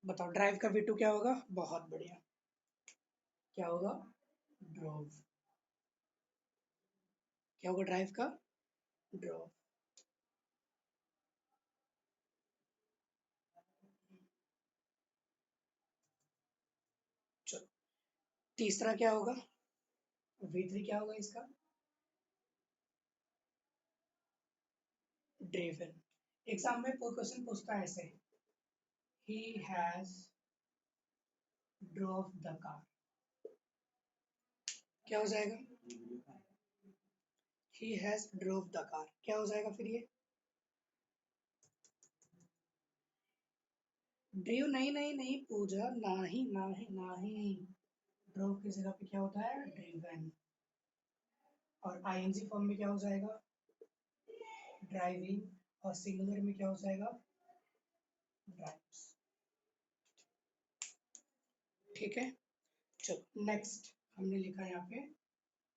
बताओ ड्राइव का V2 क्या होगा? बहुत बढ़िया, क्या होगा? ड्रोव। क्या होगा ड्राइव का? ड्रोव। चलो, तीसरा क्या होगा? V3 क्या होगा इसका? ड्रिवन। एग्जाम में कोई क्वेश्चन पूछता है ऐसे, he has drove the car, क्या हो जाएगा? He has drove the car, क्या हो जाएगा फिर ये? ड्रीव नहीं नहीं नहीं पूजा, नहीं नहीं नहीं। ड्रोव की जगह पे क्या होता है ड्रिवन। और आईएनजी फॉर्म में क्या हो जाएगा? ड्राइविंग। और सिंगुलर में क्या हो जाएगा? ड्राइव्स, ठीक है। चलो नेक्स्ट, हमने लिखा यहाँ पे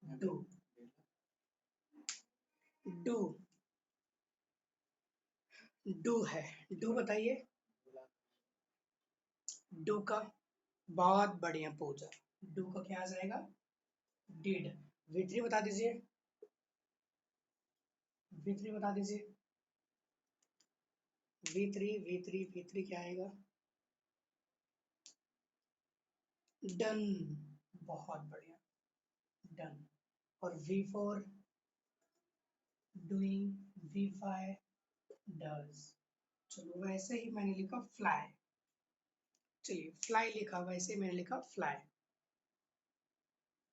डू। डू, डू है, डू बताइए। डू का, बहुत बढ़िया पूजा। डू का क्या आ जाएगा? डिड। V3 बता दीजिए, V3 बता दीजिए। V3 क्या आएगा? डन, बहुत बढ़िया, डन। और V4 डूइंग, V5 डज। चलो वैसे ही मैंने लिखा फ्लाई, चलिए फ्लाई लिखा, वैसे ही मैंने लिखा फ्लाई।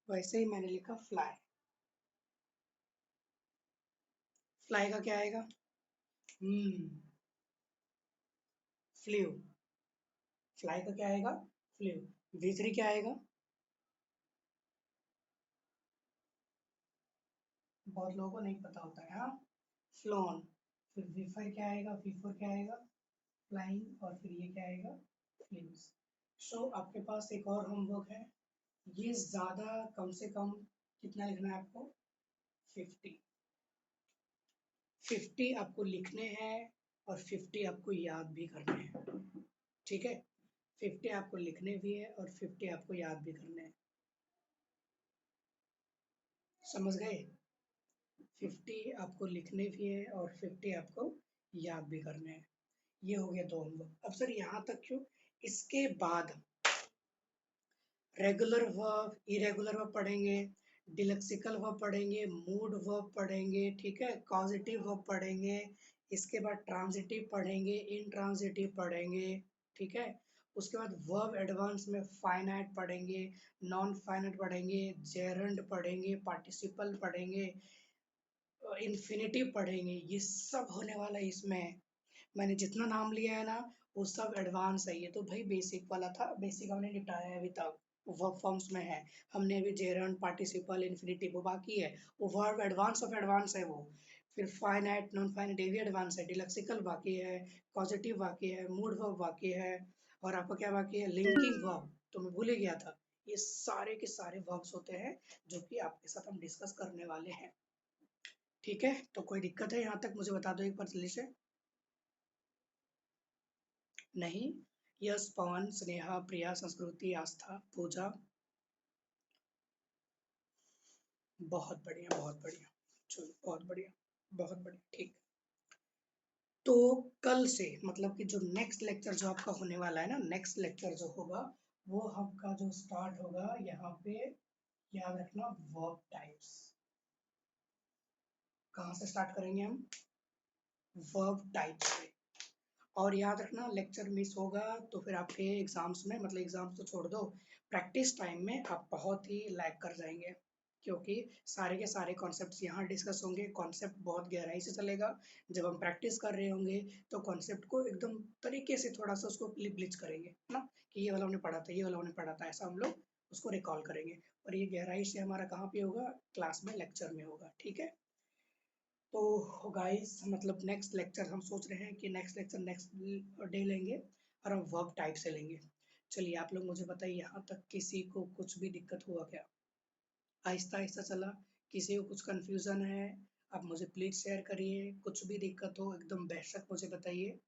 वैसे ही मैंने लिखा फ्लाई। फ्लाई का क्या आएगा? हम्म, फ्लू। फ्लाई का क्या आएगा? फ्लू। V3 क्या आएगा? बहुत लोगों को नहीं पता होता है, हाँ। फ्लोन। फिर V5 क्या आएगा? V4 क्या आएगा? फ्लाइंग। और फिर ये क्या आएगा? फ्लूज। सो आपके पास एक और होमवर्क है। ये ज्यादा, कम से कम कितना लिखना है आपको? 50। 50 आपको लिखने हैं और 50 आपको याद भी करने हैं। ठीक है? 50 आपको लिखने भी है और 50 आपको याद भी करने हैं। समझ गए? 50 आपको लिखने भी है और 50 आपको याद भी करने हैं। ये हो गया 2 होमवर्क। अब सर यहाँ तक क्यों? इसके बाद रेगुलर वर्ब, इरेगुलर वर्ब पढ़ेंगे, डिलेक्सिकल वर्ब पढ़ेंगे, मूड वर्ब पढ़ेंगे, ठीक है, कॉजेटिव वर्ब पढ़ेंगे, इसके बाद ट्रांजिटिव पढ़ेंगे, इंट्रांजिटिव पढ़ेंगे, ठीक है। उसके बाद वर्ब एडवांस में फाइनाइट पढ़ेंगे, नॉन फाइनाइट पढ़ेंगे, जेरंड पढ़ेंगे, पार्टिसिपल पढ़ेंगे, इन्फिनिटिव पढ़ेंगे। ये सब होने वाला है इसमें। मैंने जितना नाम लिया है ना, वो सब एडवांस है। ये तो भाई बेसिक वाला था, बेसिक हमने निपटाया है अभी तक, वर्ब फॉर्म्स में है। हमने अभी जेरंड, पार्टिसिपल, इन्फिनिटिव वो बाकी है। वो वर्ब एडवांस ऑफ एडवांस है वो। फिर फाइनाइट, नॉन फाइनाइट ये भी एडवांस है। डिलेक्सिकल बाकी है, पॉजिटिव बाकी है, मूड वर्ब बाकी है, और आपका क्या बाकी है? लिंकिंग वर्ब, तो मैं भूल ही गया था। ये सारे के सारे वर्ब्स होते हैं जो कि आपके साथ हम डिस्कस करने वाले हैं। ठीक है, तो कोई दिक्कत है यहाँ तक? मुझे बता दो एक बार जल्दी से। नहीं। यश, पवन, स्नेहा, प्रिया, संस्कृति, आस्था, पूजा। बहुत बढ़िया, बहुत बढ़िया। चलो, बहुत बढ़िया, बहुत बढ़िया, ठीक। तो कल से मतलब कि जो नेक्स्ट लेक्चर जो आपका होने वाला है ना, नेक्स्ट लेक्चर जो होगा, वो आपका जो स्टार्ट होगा यहाँ पे, याद रखना, वर्ब टाइप्स। कहाँ से स्टार्ट करेंगे हम? वर्ब टाइप्स से। और याद रखना, लेक्चर मिस होगा तो फिर आपके एग्जाम्स में, मतलब एग्जाम्स तो छोड़ दो, प्रैक्टिस टाइम में आप बहुत ही लैग कर जाएंगे, क्योंकि सारे के सारे कॉन्सेप्ट्स यहाँ डिस्कस होंगे। कॉन्सेप्ट बहुत गहराई से चलेगा। जब हम प्रैक्टिस कर रहे होंगे तो कॉन्सेप्ट को एकदम तरीके से थोड़ा सा उसको ब्लिच करेंगे ना, कि ये वाला हमने पढ़ा था, ये वाला हमने पढ़ा था, ऐसा हम लोग उसको रिकॉल करेंगे। और ये गहराई से हमारा कहाँ पे होगा? क्लास में, लेक्चर में होगा। ठीक है? तो गाइस, मतलब नेक्स्ट लेक्चर हम सोच रहे हैं कि नेक्स्ट लेक्चर नेक्स्ट डे लेंगे, और हम वर्ब टाइप से लेंगे। चलिए, आप लोग मुझे बताइए, यहाँ तक किसी को कुछ भी दिक्कत हुआ क्या? आहिस्ता आहिस्ता चला? किसी को कुछ कंफ्यूजन है? आप मुझे प्लीज शेयर करिए। कुछ भी दिक्कत हो एकदम बेशक मुझे बताइए।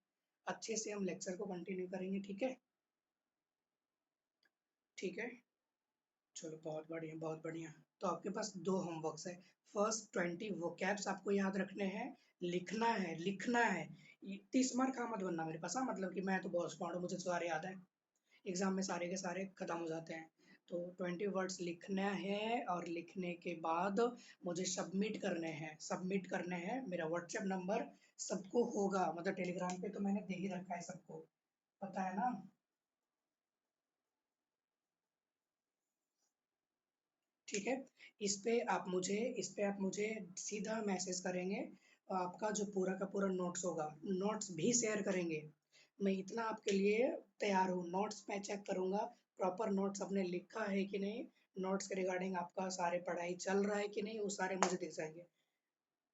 अच्छे से हम लेक्चर को कंटिन्यू करेंगे। ठीक है? ठीक है, चलो, बहुत बढ़िया, बहुत बढ़िया। तो आपके पास 2 होमवर्क्स है। फर्स्ट 20 वोकैब्स आपको याद रखने हैं, लिखना है, लिखना है। 30 मार्क का मत बनना मेरे पास, हाँ, मतलब कि मैं तो बहुत स्मार्ट हूँ, मुझे तो सारे याद है। एग्जाम में सारे के सारे खत्म हो जाते हैं। तो 20 वर्ड्स लिखना है, और लिखने के बाद मुझे सबमिट करने हैं, सबमिट करने हैं। मेरा व्हाट्सएप नंबर सबको होगा, मतलब टेलीग्राम पे तो मैंने दे ही रखा है सबको, पता है ना? ठीक है? इस पे आप मुझे सीधा मैसेज करेंगे। आपका जो पूरा का पूरा नोट्स होगा, नोट्स भी शेयर करेंगे। मैं इतना आपके लिए तैयार हूँ। नोट्स मैं चेक करूंगा, प्रॉपर नोट्स आपने लिखा है कि नहीं, नोट्स के रिगार्डिंग आपका सारे पढ़ाई चल रहा है कि नहीं, वो सारे मुझे दिख जाएंगे।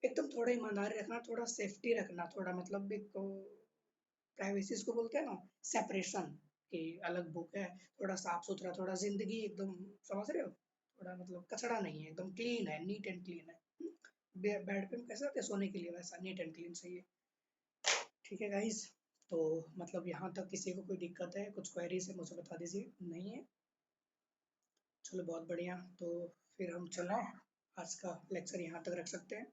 एकदम थोड़ा ईमानदारी रखना, थोड़ा सेफ्टी रखना, थोड़ा मतलब एक प्राइवेसी इसको बोलते हैं ना, सेपरेशन, कि अलग बुक है, थोड़ा साफ सुथरा, थोड़ा जिंदगी एकदम, समझ रहे हो? थोड़ा मतलब कचड़ा नहीं है, एकदम क्लीन है, नीट एंड क्लीन है। बेड पे हम कैसे रहते हैं सोने के लिए, वैसा नीट एंड क्लीन चाहिए। ठीक है गाइज? तो मतलब यहाँ तक किसी को कोई दिक्कत है, कुछ क्वेरीज है, मुझे बता दीजिए। नहीं है? चलो, बहुत बढ़िया। तो फिर हम चलें, आज का लेक्चर यहाँ तक रख सकते हैं।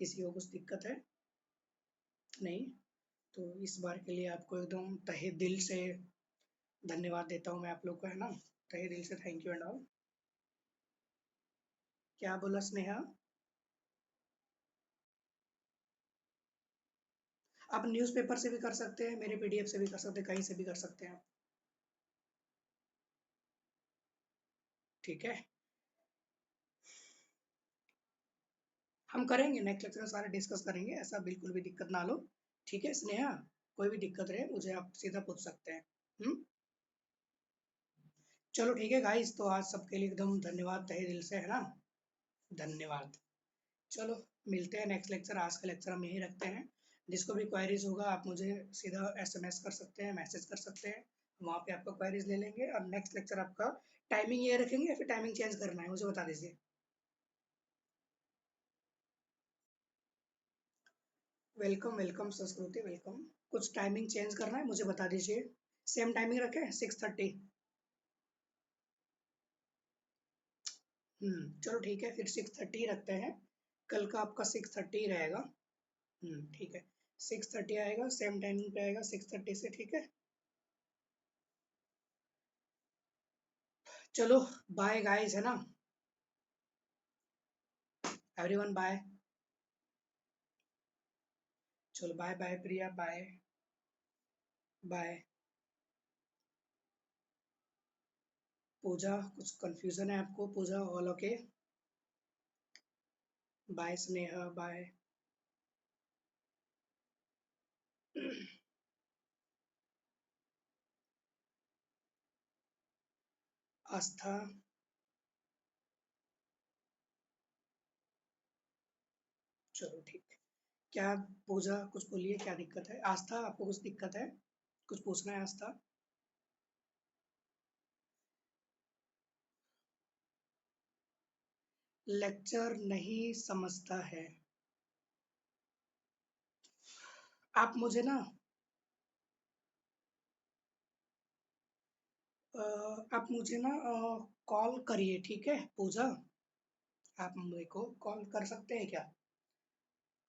किसी को कुछ दिक्कत है? नहीं? तो इस बार के लिए आपको एकदम तहे दिल से धन्यवाद देता हूँ मैं आप लोग को, है ना? तहे दिल से थैंक यू एंड ऑल। क्या बोला स्नेहा? आप न्यूज़पेपर से भी कर सकते हैं, मेरे पीडीएफ से भी कर सकते हैं, कहीं से भी कर सकते हैं आप। ठीक है? हम करेंगे नेक्स्ट लेक्चर में सारे डिस्कस करेंगे, ऐसा बिल्कुल भी दिक्कत ना लो। ठीक है स्नेहा, कोई भी दिक्कत रहे मुझे आप सीधा पूछ सकते हैं। चलो ठीक है गाइस, तो आज सबके लिए एकदम धन्यवाद तहे दिल से, है ना। धन्यवाद। चलो मिलते हैं नेक्स्ट लेक्चर, आज का लेक्चर हम यहीं रखते हैं। जिसको भी क्वेरीज होगा आप मुझे सीधा एसएमएस कर सकते हैं, मैसेज कर सकते हैं, वहाँ पे आपका क्वेरीज ले लेंगे। और नेक्स्ट लेक्चर आपका टाइमिंग ये रखेंगे या फिर टाइमिंग चेंज करना है, मुझे बता दीजिए। वेलकम वेलकम संस्कृति, वेलकम। कुछ टाइमिंग चेंज करना है मुझे बता दीजिए। सेम टाइमिंग रखें 6:30। चलो ठीक है, फिर 6:30 रखते हैं। कल का आपका 6:30 रहेगा। ठीक है। 6:30 आएगा, सेम टाइमिंग पे आएगा 6:30 से, ठीक है। चलो बाय गाइस, है ना। Everyone bye. चलो bye bye Priya, bye bye. Pooja, कुछ कंफ्यूजन है आपको? Pooja all okay? Bye Sneha, bye. Astha. चलो ठीक। क्या? पूजा कुछ बोलिए, क्या दिक्कत है? आस्था आपको कुछ दिक्कत है? कुछ पूछना है आस्था? लेक्चर नहीं समझता है? आप मुझे ना आप मुझे ना कॉल करिए, ठीक है पूजा। आप मेरे को कॉल कर सकते हैं क्या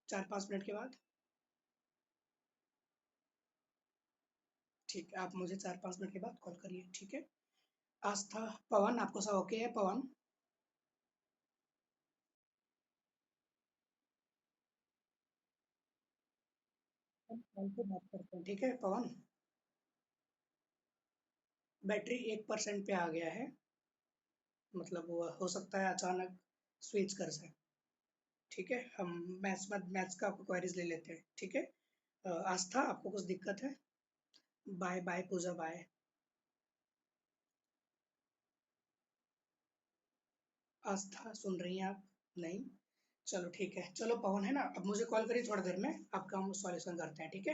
4-5 मिनट के बाद? ठीक है, आप मुझे 4-5 मिनट के बाद कॉल करिए, ठीक है। आस्था। पवन, आपको सब ओके है पवन? हम कॉल पे बात करते हैं, ठीक है पवन। बैटरी 1% पे आ गया है, मतलब वो हो सकता है अचानक स्विच कर जाए। ठीक है, हम मैथ्स का आपको क्वेरीज ले लेते हैं, ठीक है। आस्था आपको कुछ दिक्कत है? बाय बाय पूजा, बाय। आस्था सुन रही हैं आप? नहीं। चलो ठीक है, चलो पवन है ना, अब मुझे कॉल करिए थोड़ी देर में, आपका हम सॉल्यूशन करते हैं, ठीक है।